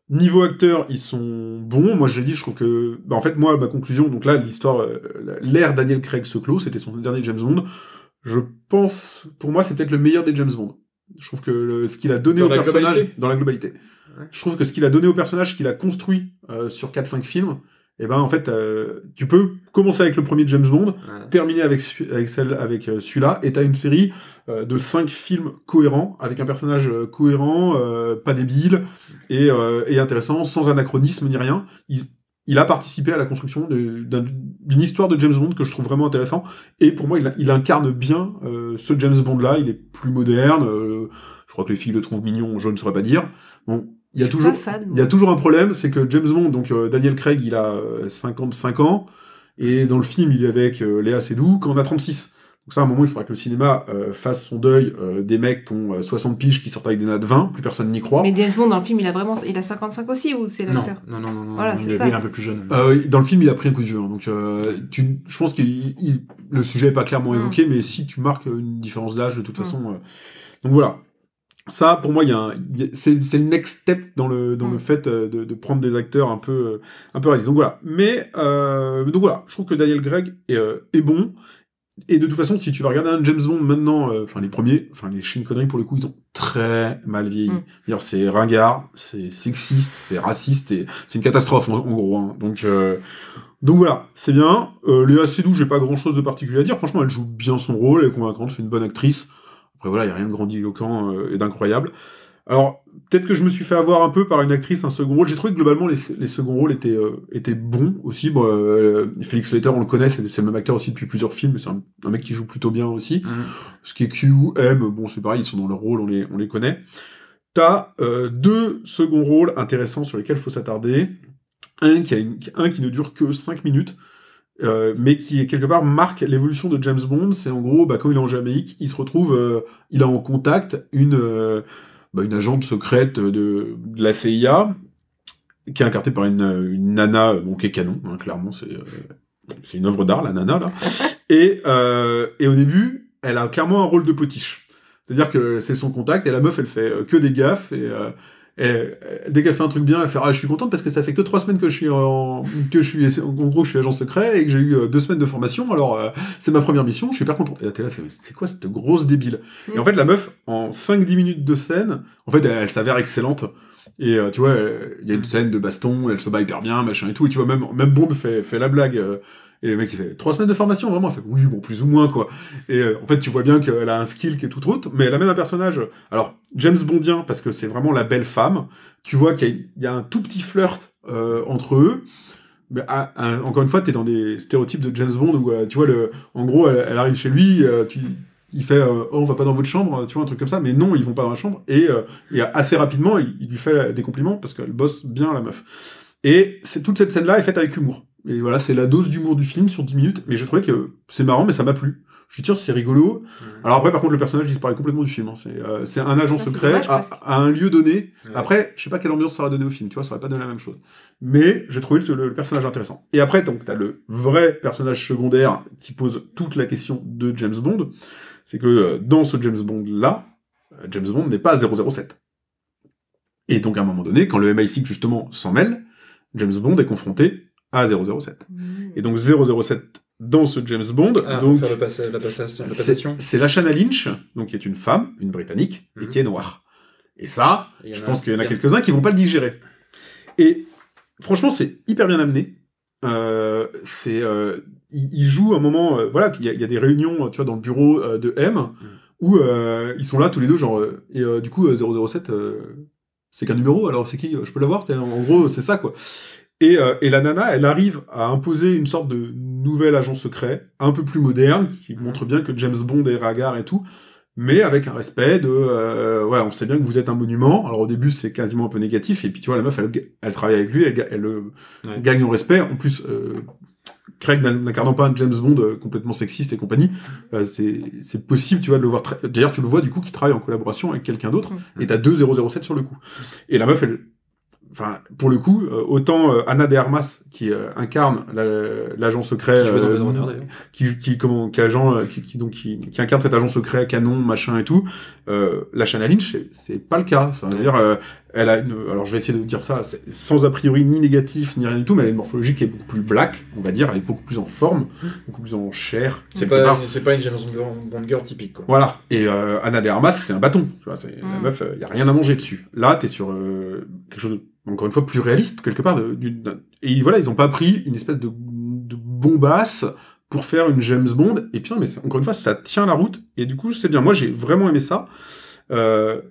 Niveau acteurs, ils sont bons. Moi, je l'ai dit, je trouve que... Bah, en fait, moi, ma conclusion, donc là, l'histoire... l'ère Daniel Craig se clôt, c'était son dernier James Bond. Je pense... Pour moi, c'est peut-être le meilleur des James Bond. Je trouve que ce qu'il a donné au personnage... Dans la globalité. Ouais. Je trouve que ce qu'il a donné au personnage, ce qu'il a construit sur 4-5 films, et ben en fait, tu peux commencer avec le premier James Bond, terminer avec celui-là, et t'as une série de 5 films cohérents, avec un personnage cohérent, pas débile, et intéressant, sans anachronisme ni rien. Il a participé à la construction d'une histoire de James Bond que je trouve vraiment intéressant, et pour moi, il incarne bien ce James Bond-là. Il est plus moderne, je crois que les filles le trouvent mignon, je ne saurais pas dire. Bon, il y a toujours un problème, c'est que James Bond, donc Daniel Craig, il a 55 ans, et dans le film, il est avec Léa Seydoux quand on a 36. Donc ça, à un moment, il faudra que le cinéma fasse son deuil des mecs qui ont 60 piges qui sortent avec des nattes 20, plus personne n'y croit. Mais James Bond, dans le film, il a 55 aussi, ou c'est l'acteur? Non. Voilà, il est un peu plus jeune. Dans le film, il a pris un coup de vieux, hein, donc je pense que le sujet est pas clairement évoqué, mais si tu marques une différence d'âge, de toute façon... donc voilà. Ça, pour moi, c'est le next step dans le fait de prendre des acteurs un peu réalistes. Donc voilà. Mais donc voilà, je trouve que Daniel Craig est bon. Et de toute façon, si tu vas regarder un James Bond maintenant, les premiers, les Sean Connery pour le coup, ils ont très mal vieilli. D'ailleurs, c'est ringard, c'est sexiste, c'est raciste, et c'est une catastrophe en gros. Hein. Donc voilà, c'est bien. Léa Seydoux, j'ai pas grand chose de particulier à dire. Franchement, elle joue bien son rôle, elle est convaincante, c'est une bonne actrice. Après voilà, il n'y a rien de grandiloquent et d'incroyable. Alors, peut-être que je me suis fait avoir un peu par une actrice, un second rôle. J'ai trouvé que globalement, les seconds rôles étaient bons aussi. Bon, Félix Leiter, on le connaît, c'est le même acteur aussi depuis plusieurs films, mais c'est un mec qui joue plutôt bien aussi. Ce qui est Q, M, bon, c'est pareil, ils sont dans leur rôle, on les connaît. T'as 2 seconds rôles intéressants sur lesquels il faut s'attarder. Un qui ne dure que 5 minutes, mais qui quelque part marque l'évolution de James Bond. C'est en gros, quand il est en Jamaïque, il se retrouve, il a en contact une agente secrète de la CIA, qui est incarnée par une nana, qui est canon, hein, clairement, c'est une œuvre d'art, la nana, là. Et au début, elle a clairement un rôle de potiche. C'est-à-dire que c'est son contact, et la meuf, elle fait que des gaffes, et dès qu'elle fait un truc bien, elle fait je suis contente parce que ça fait que 3 semaines que je suis agent secret et que j'ai eu 2 semaines de formation, alors c'est ma première mission, je suis hyper content. Et là t'es là, c'est quoi cette grosse débile? Et en fait la meuf, en 5-10 minutes de scène, en fait elle s'avère excellente. Et tu vois, il y a une scène de baston, elle se bat hyper bien, machin et tout, et tu vois même Bond fait la blague. Et le mec, il fait 3 semaines de formation, vraiment. Elle fait oui, bon, plus ou moins, quoi. Et en fait, tu vois bien qu'elle a un skill qui est tout autre, mais elle a même un personnage. Alors, James Bondien, parce que c'est vraiment la belle femme. Tu vois qu'il y a un tout petit flirt entre eux. Mais encore une fois, t'es dans des stéréotypes de James Bond où, tu vois, en gros, elle arrive chez lui, il fait on va pas dans votre chambre, tu vois, un truc comme ça. Mais non, ils vont pas dans la chambre. Et assez rapidement, il lui fait des compliments parce qu'elle bosse bien, la meuf. Et toute cette scène-là est faite avec humour. Et voilà, c'est la dose d'humour du film sur 10 minutes, mais j'ai trouvé que c'est marrant, mais ça m'a plu. Je tiens, c'est rigolo. Alors après, par contre, le personnage disparaît complètement du film. Hein. C'est un agent secret dommage, à un lieu donné. Ouais. Après, je sais pas quelle ambiance ça aurait donné au film, tu vois, ça aurait pas donné la même chose. Mais j'ai trouvé le personnage intéressant. Et après, donc, t'as le vrai personnage secondaire qui pose toute la question de James Bond. C'est que dans ce James Bond-là, James Bond n'est pas 007. Et donc, à un moment donné, quand le MI6, justement, s'en mêle, James Bond est confronté à 007. Et donc 007 dans ce James Bond, donc pour faire la passation. C'est Lashana Lynch, donc qui est une femme, une Britannique, et qui est noire. Et ça, je pense qu'il y en a quelques-uns qui vont pas le digérer. Et franchement, c'est hyper bien amené. Il joue un moment, voilà, il y a des réunions, tu vois, dans le bureau de M, où ils sont là tous les deux, genre, et du coup 007, c'est qu'un numéro, alors c'est qui? Je peux l'avoir? En gros, c'est ça, quoi. Et la nana, elle arrive à imposer une sorte de nouvel agent secret, un peu plus moderne, qui montre bien que James Bond est ringard et tout, mais avec un respect de... on sait bien que vous êtes un monument. Alors au début, c'est quasiment un peu négatif, et puis tu vois, la meuf, elle travaille avec lui, elle gagne en respect. En plus, Craig n'incarnant pas un James Bond complètement sexiste et compagnie, c'est possible, tu vois, de le voir... D'ailleurs, tu le vois, du coup, qui travaille en collaboration avec quelqu'un d'autre, et t'as 2 007 sur le coup. Et la meuf, enfin, pour le coup, autant Ana de Armas qui incarne l'agent secret, Qui jouait dans Blade Runner, d'ailleurs. qui incarne cet agent secret, canon, machin et tout. La Shanna Lynch, c'est pas le cas. Enfin, je veux dire, elle a alors je vais essayer de dire ça sans a priori ni négatif ni rien du tout, mais elle a une morphologie qui est beaucoup plus black, on va dire. Elle est beaucoup plus en forme, beaucoup plus en chair. C'est pas une James Bond girl typique, quoi. Voilà. Et Ana de Armas, c'est un bâton. Tu vois, la meuf, y a rien à manger dessus. Là, t'es sur quelque chose de, encore une fois, plus réaliste quelque part. Et voilà, ils ont pas pris une espèce de bombasse pour faire une James Bond. Et puis non, mais encore une fois, ça tient la route. Et du coup, c'est bien. Moi, j'ai vraiment aimé ça.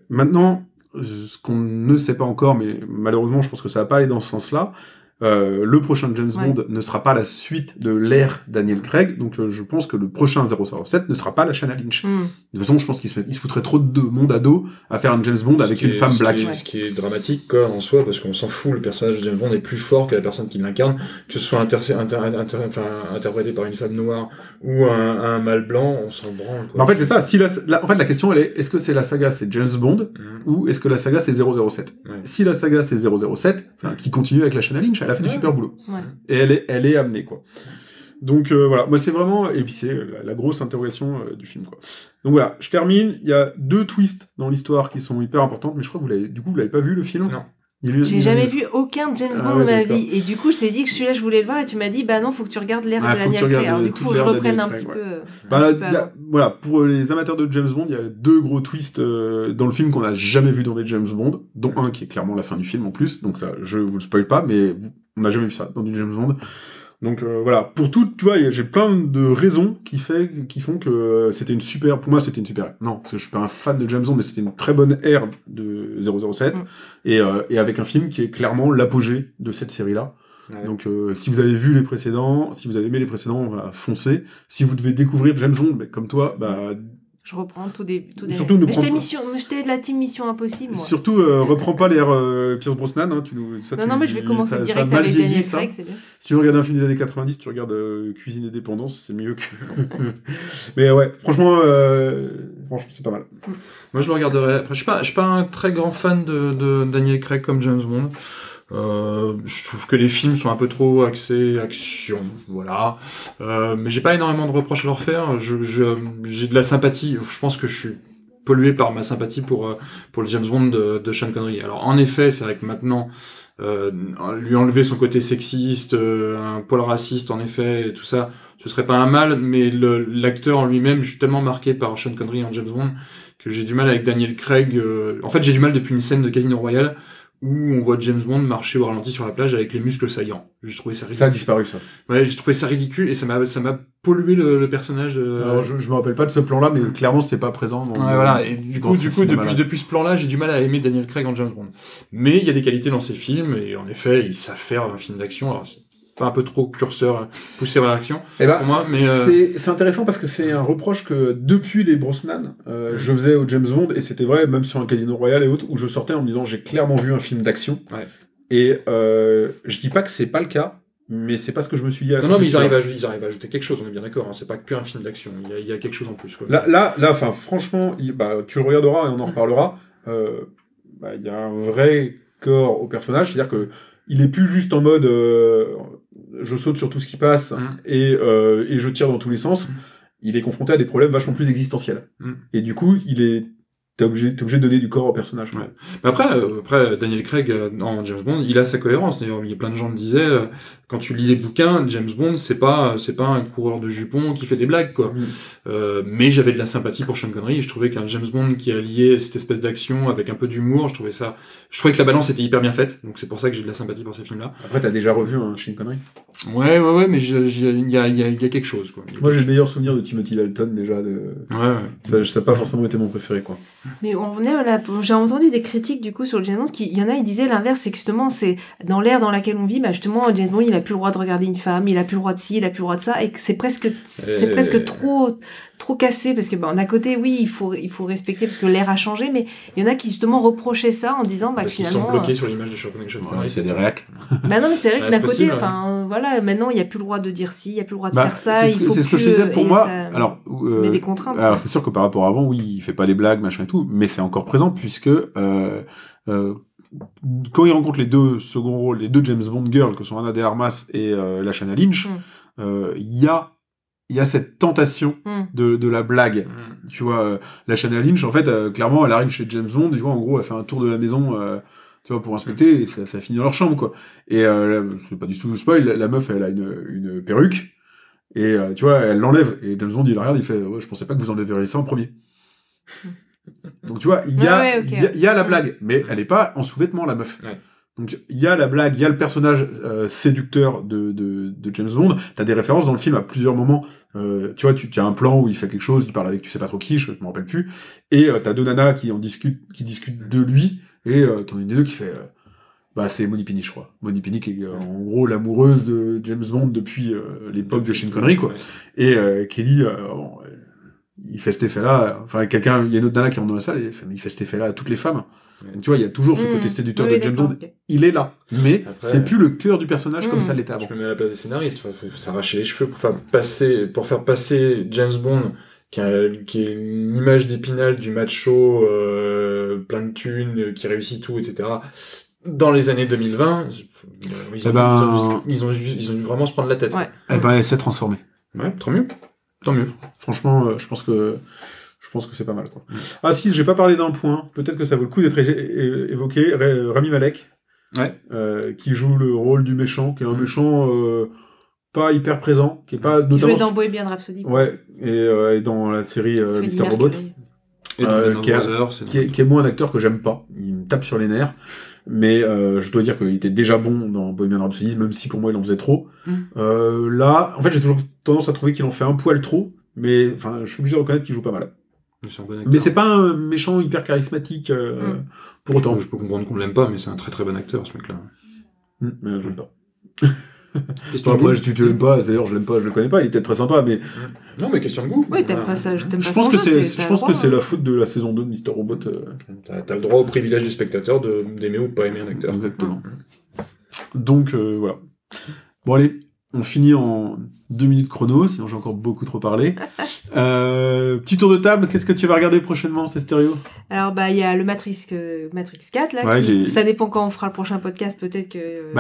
Maintenant, ce qu'on ne sait pas encore, mais malheureusement, je pense que ça va pas aller dans ce sens-là. Le prochain James Bond ne sera pas la suite de l'ère Daniel Craig, donc je pense que le prochain 007 ne sera pas la Shanna Lynch. De toute façon, je pense qu'il se foutrait trop de monde à dos à faire un James Bond avec une femme black. Ce qui est dramatique, quoi, en soi, parce qu'on s'en fout, le personnage de James Bond est plus fort que la personne qui l'incarne, que ce soit interprété par une femme noire ou un mâle blanc, on s'en branle, quoi. En fait, c'est ça. En fait, la question, elle est, est-ce que c'est la saga, c'est James Bond, ou est-ce que la saga, c'est 007? Si la saga, c'est 007, qui continue avec la Shanna Lynch, elle a fait du super boulot. Et elle est amenée, quoi. Donc voilà, moi c'est vraiment, et puis c'est la grosse interrogation du film, quoi. Donc voilà, je termine, il y a 2 twists dans l'histoire qui sont hyper importantes, mais je crois que vous l'avez pas vu, le film? Non. J'ai jamais vu aucun James Bond de ma vie, et du coup je t'ai dit que celui-là je voulais le voir, et tu m'as dit bah non, faut que tu regardes l'ère de Daniel Craig. Alors du coup faut que je reprenne un petit peu. Voilà, pour les amateurs de James Bond, il y a 2 gros twists dans le film qu'on n'a jamais vu dans des James Bond, dont un qui est clairement la fin du film en plus, donc ça je vous le spoil pas, mais on n'a jamais vu ça dans du James Bond. Donc voilà, pour tout, tu vois, j'ai plein de raisons qui font que c'était une super, pour moi c'était une super ère. Non, parce que je suis pas un fan de James Bond, mais c'était une très bonne ère de 007, et avec un film qui est clairement l'apogée de cette série-là. Ouais. Donc si vous avez vu les précédents, si vous avez aimé les précédents, foncez. Si vous devez découvrir James Bond, mais comme toi, je reprends tout des... Surtout mais j'étais de la team Mission Impossible, moi. Surtout, reprends pas l'ère Pierce Brosnan. Hein, non, mais je vais commencer direct avec Daniel Craig, c'est bien. Si tu regardes un film des années 90, tu regardes Cuisine et Dépendance, c'est mieux que... Mais ouais, franchement, c'est pas mal. Moi, je le regarderai. Après, je suis pas un très grand fan de Daniel Craig comme James Bond. Je trouve que les films sont un peu trop axés action, voilà. Mais j'ai pas énormément de reproches à leur faire. J'ai de la sympathie. Je pense que je suis pollué par ma sympathie pour le James Bond de Sean Connery. Alors en effet, c'est vrai que maintenant lui enlever son côté sexiste, un poil raciste en effet, et tout ça, ce serait pas un mal. Mais l'acteur en lui-même, je suis tellement marqué par Sean Connery en James Bond que j'ai du mal avec Daniel Craig. En fait, j'ai du mal depuis une scène de Casino Royale où on voit James Bond marcher au ralenti sur la plage avec les muscles saillants. J'ai trouvé ça ridicule. Ça a disparu, ça. Ouais, j'ai trouvé ça ridicule et ça m'a pollué le personnage de... Alors, je me rappelle pas de ce plan-là, mais clairement, c'est pas présent. Voilà. Et du coup, depuis ce plan-là, j'ai du mal à aimer Daniel Craig en James Bond. Mais il y a des qualités dans ses films et en effet, ils savent faire un film d'action. Alors, c'est pas un peu trop curseur poussé vers l'action pour moi, mais c'est intéressant parce que c'est un reproche que depuis les Brosnan je faisais au James Bond, et c'était vrai même sur un Casino Royale et autres, où je sortais en me disant j'ai clairement vu un film d'action. Et je dis pas que c'est pas le cas, mais c'est pas ce que je me suis dit à la non mais ils arrivent à ajouter quelque chose, on est bien d'accord, hein, c'est pas qu'un film d'action, il y a quelque chose en plus, quoi. Là enfin franchement tu le regarderas et on en reparlera, il y a un vrai corps au personnage, c'est-à-dire que il est plus juste en mode je saute sur tout ce qui passe et je tire dans tous les sens. Il est confronté à des problèmes vachement plus existentiels. Et du coup, t'es obligé de donner du corps au personnage. Ouais. Mais après, Daniel Craig, en James Bond, il a sa cohérence. D'ailleurs, il y a plein de gens me disaient, quand tu lis les bouquins, James Bond, c'est pas un coureur de jupons qui fait des blagues, quoi. Mais j'avais de la sympathie pour Sean Connery, et je trouvais qu'un James Bond qui alliait cette espèce d'action avec un peu d'humour, je trouvais que la balance était hyper bien faite, donc c'est pour ça que j'ai de la sympathie pour ces films-là. Après, t'as déjà revu un Sean Connery? Ouais, mais il y a quelque chose, quoi. Moi, j'ai le meilleur souvenir de Timothy Dalton, déjà. Ça n'a pas forcément été mon préféré, quoi. Mais on venait j'ai entendu des critiques du coup sur le James Bond, il y en a, ils disaient l'inverse, c'est que justement c'est dans l'ère dans laquelle on vit, justement James Bond il a plus le droit de regarder une femme, il a plus le droit de ci, il a plus le droit de ça, et que c'est presque trop cassé, parce que d'un côté oui il faut respecter parce que l'ère a changé, mais il y en a qui justement reprochaient ça en disant parce finalement qu'ils sont bloqués sur l'image de Sean Connery. C'est des réacs. Non mais c'est vrai que d'un côté voilà, maintenant il y a plus le droit de dire ci, il y a plus le droit de faire ça, il faut c'est ce que je disais pour moi. Ça met des contraintes. Alors c'est sûr que par rapport à avant, oui, il fait pas des blagues machin et tout, mais c'est encore présent puisque quand il rencontre les deux seconds rôles, les deux James Bond girls, que sont Anna de Armas et Lashana Lynch, il y a cette tentation de la blague. Tu vois, Lashana Lynch, en fait, clairement, elle arrive chez James Bond, tu vois, en gros, elle fait un tour de la maison, tu vois, pour inspecter, et ça finit dans leur chambre, quoi. Et c'est pas du tout spoil, la meuf, elle a une perruque, et tu vois, elle l'enlève, et James Bond, il la regarde, il fait, ouais, je pensais pas que vous enlèveriez ça en premier. Donc tu vois, il y a la blague, mais elle est pas en sous-vêtements, la meuf. Ouais. Donc il y a la blague, il y a le personnage séducteur de James Bond. T'as des références dans le film à plusieurs moments. Tu vois, tu as un plan où il fait quelque chose, il parle avec tu sais pas trop qui, je me rappelle plus. Et t'as deux nanas qui discutent de lui, et t'en as une des deux qui fait... c'est Moni Pini, je crois. Moni Pini qui est en gros l'amoureuse de James Bond depuis l'époque de Sean Connery, quoi. Et qui dit... il fait cet effet-là, enfin, il y a une autre nana qui rentre dans la salle, et il fait cet effet-là à toutes les femmes. Ouais. Donc, tu vois, il y a toujours ce côté séducteur de James Bond. Okay. Il est là. Mais après, c'est plus le cœur du personnage comme ça l'était avant. Je me mets à la place des scénaristes. Il faut s'arracher les cheveux pour faire passer James Bond, qui est une image d'Épinal du macho, plein de thunes, qui réussit tout, etc. Dans les années 2020, ils ont dû vraiment se prendre la tête. Ouais. Elle s'est transformée. Ouais, tant mieux. Franchement, je pense que c'est pas mal, quoi. Ah si, j'ai pas parlé d'un point, peut-être que ça vaut le coup d'être évoqué, Rami Malek, qui joue le rôle du méchant, qui est un méchant pas hyper présent, qui est pas notamment... Qui jouait dans Bohemian Rhapsody. Ouais, et dans la série Mr. Robot, qui est moi un acteur que j'aime pas, il me tape sur les nerfs, mais je dois dire qu'il était déjà bon dans Bohemian Rhapsody, même si pour moi il en faisait trop. Là, en fait, j'ai toujours tendance à trouver qu'il en fait un poil trop, mais enfin, je suis obligé de reconnaître qu'il joue pas mal. Mais c'est pas un méchant hyper charismatique pour autant. Je peux comprendre qu'on l'aime pas, mais c'est un très très bon acteur, ce mec-là. Mais je l'aime pas. Après, tu l'aimes pas, d'ailleurs, je l'aime pas, je le connais pas, il est peut-être très sympa, mais... Non, mais question de goût. Oui, t'aimes pas ça, je pense que c'est la faute de la saison 2 de Mr. Robot. T'as le droit au privilège du spectateur d'aimer ou de pas aimer un acteur. Exactement. Donc, voilà. Bon, allez, on finit en 2 minutes chrono, sinon j'ai encore beaucoup trop parlé. Petit tour de table, qu'est-ce que tu vas regarder prochainement, c'est stéréo? Alors, il y a le Matrix 4, là, ça dépend quand on fera le prochain podcast, peut-être que...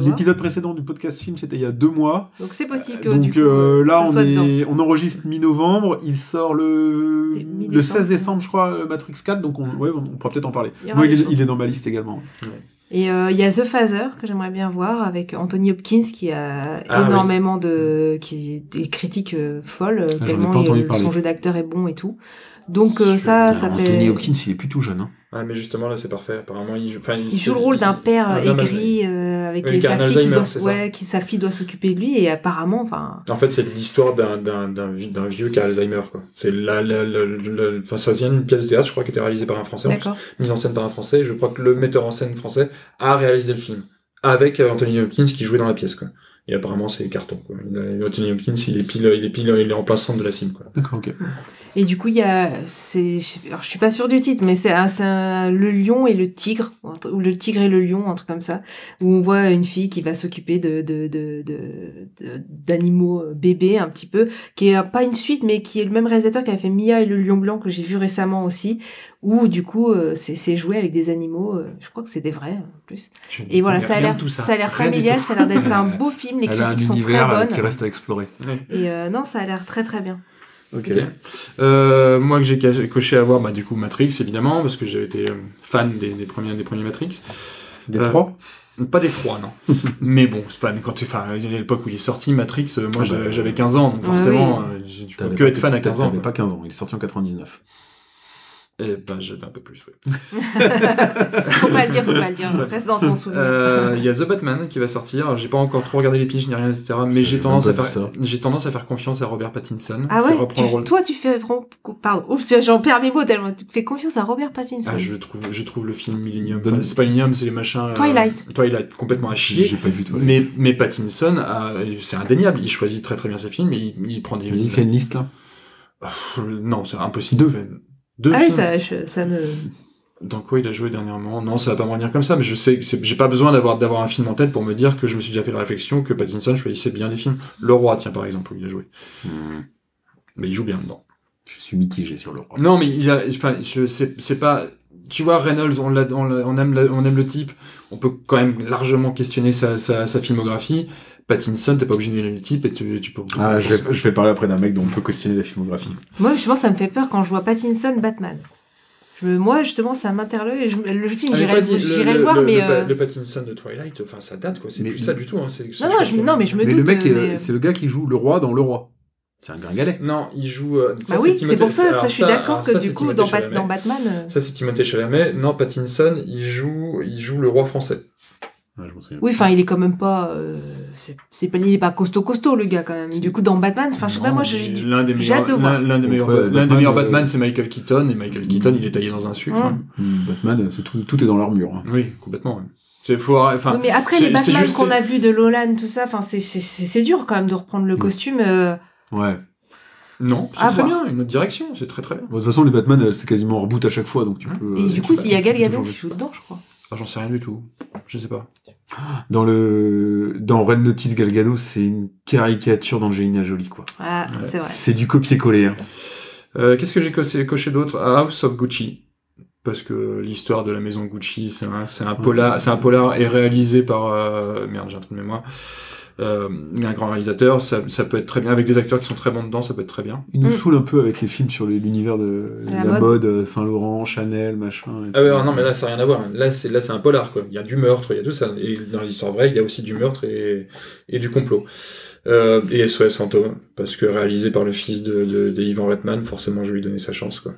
l'épisode précédent du podcast film, c'était il y a 2 mois. Donc c'est possible que donc, là, on enregistre mi-novembre, il sort le 16 décembre, je crois, Matrix 4, donc on pourra peut-être en parler. Moi, il est dans ma liste également. Ouais. Et il y a The Phaser que j'aimerais bien voir avec Anthony Hopkins qui a énormément des critiques folles tellement son jeu d'acteur est bon et tout. Donc ça fait... Anthony Hopkins, il est plutôt jeune. Hein. Ouais, mais justement là c'est parfait. Apparemment il joue le rôle d'un père aigri avec sa fille sa fille doit s'occuper de lui et apparemment En fait c'est l'histoire d'un vieux qui a Alzheimer quoi. C'est ça vient d'une pièce de théâtre je crois qui était réalisée par un Français, mise en scène par un Français. Et je crois que le metteur en scène français a réalisé le film avec Anthony Hopkins qui jouait dans la pièce quoi. Et apparemment c'est carton quoi. Anthony Hopkins il est en plein centre de la cime quoi. D'accord, ok. Et du coup il y a alors je suis pas sûre du titre mais c'est le lion et le tigre ou le tigre et le lion un truc comme ça où on voit une fille qui va s'occuper d'animaux bébés un petit peu qui est pas une suite mais qui est le même réalisateur qui a fait Mia et le lion blanc que j'ai vu récemment aussi où du coup c'est joué avec des animaux je crois que c'est des vrais en plus et voilà ça a l'air familial ça a l'air d'être un beau film les critiques sont très bonnes qui reste à explorer et non ça a l'air très très bien. Ok. Moi que j'ai coché à voir du coup Matrix évidemment parce que j'ai été fan des premiers Matrix. Des 3 Pas des 3 non. Mais bon, c'est pas quand à l'époque où il est sorti Matrix, moi j'avais 15 ans donc forcément tu peux que être fan à 15 ans. T'avais pas 15 ans, il est sorti en 99. Eh j'avais un peu plus, Faut pas le dire, reste dans ton souvenir. Il y a The Batman qui va sortir, j'ai pas encore trop regardé les piges ni rien, etc. Mais j'ai tendance à faire confiance à Robert Pattinson. Ah ouais, toi tu fais... Pardon, j'en perds mes mots tellement, tu fais confiance à Robert Pattinson. Ah, je trouve le film Millennium, c'est pas Millennium, c'est les machins... Twilight, complètement à chier. J'ai pas vu Twilight. Mais Pattinson, c'est indéniable, il choisit très très bien ses films, et il prend des... Il fait une liste là non, c'est impossible. Deux films. Ça me... Dans quoi il a joué dernièrement? Non, ça va pas me revenir comme ça, mais je sais que j'ai pas besoin d'avoir un film en tête pour me dire que je me suis déjà fait la réflexion que Pattinson choisissait bien les films. Le Roi, tiens, par exemple, où il a joué. Mais il joue bien dedans. Je suis mitigé sur Le Roi. Non, mais c'est pas... tu vois, Reynolds, on aime le type, on peut quand même largement questionner sa filmographie. Pattinson, t'es pas obligé d'aimer le type et tu peux... Je vais parler après d'un mec dont on peut questionner la filmographie. Moi, justement, ça me fait peur quand je vois Pattinson Batman. Moi, justement, ça m'interloque. Le film, j'irai le voir, mais... Le Pattinson de Twilight, enfin, ça date, quoi. C'est plus ça du tout. Hein. Mais je me doute. Mais le mec, c'est le gars qui joue le roi dans Le Roi. C'est un gringalet. Non, il joue... c'est pour ça, je suis d'accord que du coup, dans Batman... Ça, c'est Timothée Chalamet. Non, Pattinson, il joue le roi français. Ouais, je m'en souviens. Oui, enfin, il est quand même pas... il est pas costaud, le gars, quand même. Du coup, dans Batman, enfin, je sais pas, moi, j'ai hâte de voir. L'un des meilleurs Batman, c'est Michael Keaton, et Michael Keaton, il est taillé dans un sucre. Hein. Batman, tout est dans l'armure. Hein. Oui, complètement. Ouais. Oui, mais après, les Batman qu'on a vus de Nolan, tout ça, enfin, c'est dur, quand même, de reprendre le costume... Ouais. Non, c'est très bien, une autre direction, c'est très très bien. Bon, de toute façon, les Batman, c'est quasiment reboot à chaque fois, donc tu peux... Et du coup, il y a Gal Gadot qui joue dedans, je crois. Ah, j'en sais rien du tout. Je sais pas. Dans Red Notice, Gal Gadot, c'est une caricature d'Angelina Jolie, quoi. Ah, ouais. C'est vrai. C'est du copier-coller. Hein. Qu'est-ce que j'ai coché d'autre? House of Gucci. Parce que l'histoire de la maison Gucci, c'est un polar et réalisé par, j'ai un trou de mémoire. Un grand réalisateur, ça peut être très bien, avec des acteurs qui sont très bons dedans, ça peut être très bien. Il nous saoule un peu avec les films sur l'univers de la mode, Saint-Laurent, Chanel, machin. Non, mais là, ça n'a rien à voir. Là, c'est un polar, quoi. Il y a du meurtre, il y a tout ça. Et dans l'histoire vraie, il y a aussi du meurtre et du complot. Et SOS Fantôme, parce que réalisé par le fils de Ivan Reitman, forcément, je vais lui donner sa chance, quoi.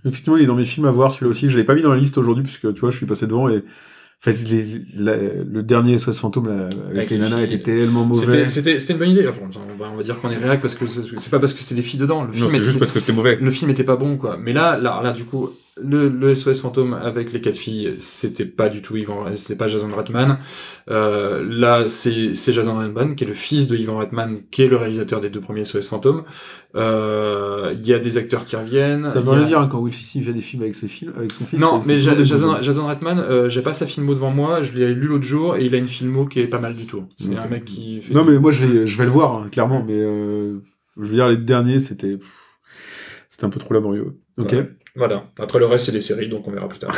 Effectivement, il est dans mes films à voir, celui-là aussi. Je l'ai pas mis dans la liste aujourd'hui, puisque, tu vois, je suis passé devant et... En fait, le dernier SOS Fantôme là, avec les nanas était tellement mauvais. C'était une bonne idée. Enfin, on va dire qu'on est réac parce que c'est pas parce que c'était des filles dedans. C'est juste parce que c'était mauvais. Le film était pas bon, quoi. Mais là, du coup, le SOS Fantôme avec les 4 filles, c'était pas du tout c'était pas Jason Reitman. Là, c'est Jason Reitman qui est le fils de Ivan Reitman, qui est le réalisateur des 2 premiers SOS Fantôme. Il y a des acteurs qui reviennent. Ça veut rien dire hein, quand Will Smith fait des films avec son fils. Non, mais Jason Reitman, j'ai pas sa filmo devant moi, je l'ai lu l'autre jour et il a une filmo qui est pas mal du tout. C'est un mec qui fait... Non, mais moi je vais le voir, hein, clairement, mais je veux dire, les derniers, c'était un peu trop laborieux. Ok. Ouais. Voilà. Après, le reste, c'est des séries, donc on verra plus tard.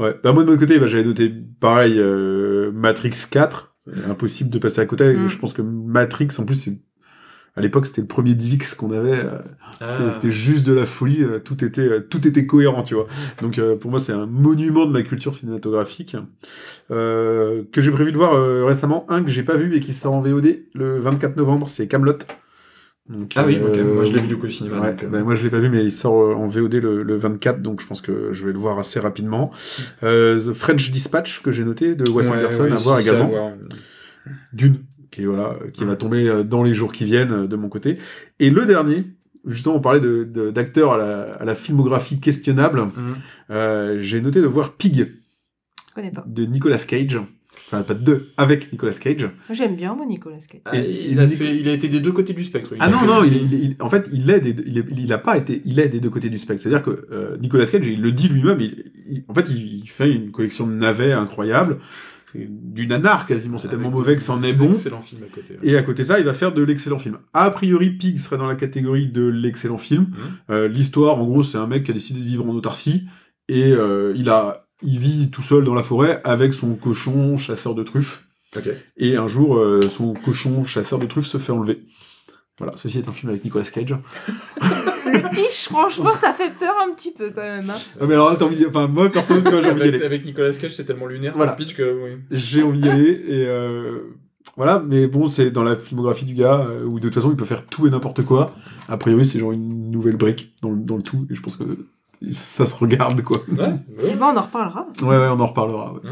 Ouais. Bah, moi, de mon côté, j'avais noté, pareil, Matrix 4. Impossible de passer à côté. Je pense que Matrix, en plus, à l'époque, c'était le premier DivX qu'on avait. C'était juste de la folie. Tout était cohérent, tu vois. Donc, pour moi, c'est un monument de ma culture cinématographique. Que j'ai prévu de voir récemment. Un que j'ai pas vu et qui sort en VOD le 24 novembre, c'est Kaamelott. Donc, oui, ok. Moi je l'ai vu du coup au cinéma. Ouais, donc, moi je l'ai pas vu, mais il sort en VOD le 24, donc je pense que je vais le voir assez rapidement. The French Dispatch que j'ai noté de Wes Anderson à voir également. Dune, qui va tomber dans les jours qui viennent de mon côté. Et le dernier, justement on parlait d'acteurs à la filmographie questionnable. J'ai noté de voir Pig. Je connais pas. De Nicolas Cage. Enfin, pas deux, avec Nicolas Cage. J'aime bien, moi, Nicolas Cage. Il a été des 2 côtés du spectre. En fait, il est des 2 côtés du spectre. C'est-à-dire que Nicolas Cage, il le dit lui-même, en fait, il fait une collection de navets incroyable. C'est du nanar, quasiment. C'est tellement mauvais que c'en est bon. Excellent film à côté. Ouais. Et à côté de ça, il va faire de l'excellent film. A priori, Pig serait dans la catégorie de l'excellent film. L'histoire, en gros, c'est un mec qui a décidé de vivre en autarcie. Et il vit tout seul dans la forêt avec son cochon chasseur de truffes. Okay. Et un jour, son cochon chasseur de truffes se fait enlever. Voilà, ceci est un film avec Nicolas Cage. Le pitch, franchement, ça fait peur un petit peu quand même. Hein. Ah, mais alors là, t'as envie d'y... Enfin, moi, personnellement, j'ai envie d'y aller. Avec Nicolas Cage, c'est tellement lunaire voilà. le pitch que... Oui. J'ai envie d'y aller, et voilà, mais bon, c'est dans la filmographie du gars, où de toute façon, il peut faire tout et n'importe quoi. A priori, c'est genre une nouvelle brique dans le tout, et je pense que ça se regarde, quoi. Ouais. Et bon, on en reparlera. Ouais, on en reparlera. Ouais.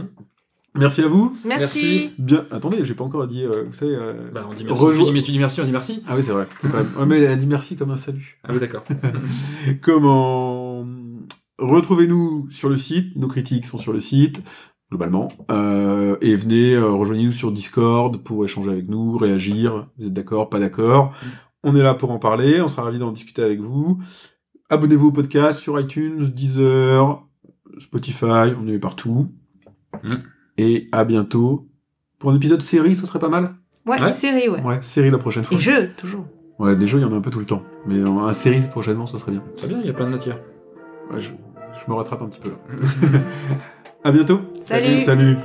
Merci à vous. Merci. Bien. Attendez, j'ai pas encore dit, vous savez... on dit merci. Tu dis merci, on dit merci. Ah oui, c'est vrai. C'est pas... Ouais, mais elle a dit merci comme un salut. Ah oui, d'accord. Comment... Retrouvez-nous sur le site, nos critiques sont sur le site, globalement, et venez, rejoignez-nous sur Discord pour échanger avec nous, réagir, vous êtes d'accord, pas d'accord. On est là pour en parler, on sera ravis d'en discuter avec vous. Abonnez-vous au podcast sur iTunes, Deezer, Spotify, on est partout. Et à bientôt. Pour un épisode série, ça serait pas mal? Ouais, série, ouais. Ouais, série la prochaine fois. Et jeux, toujours. Ouais, des jeux, il y en a un peu tout le temps. Mais un série, prochainement, ça serait bien. C'est bien, il y a plein de matières. Ouais, je me rattrape un petit peu là. À bientôt. Salut. Salut.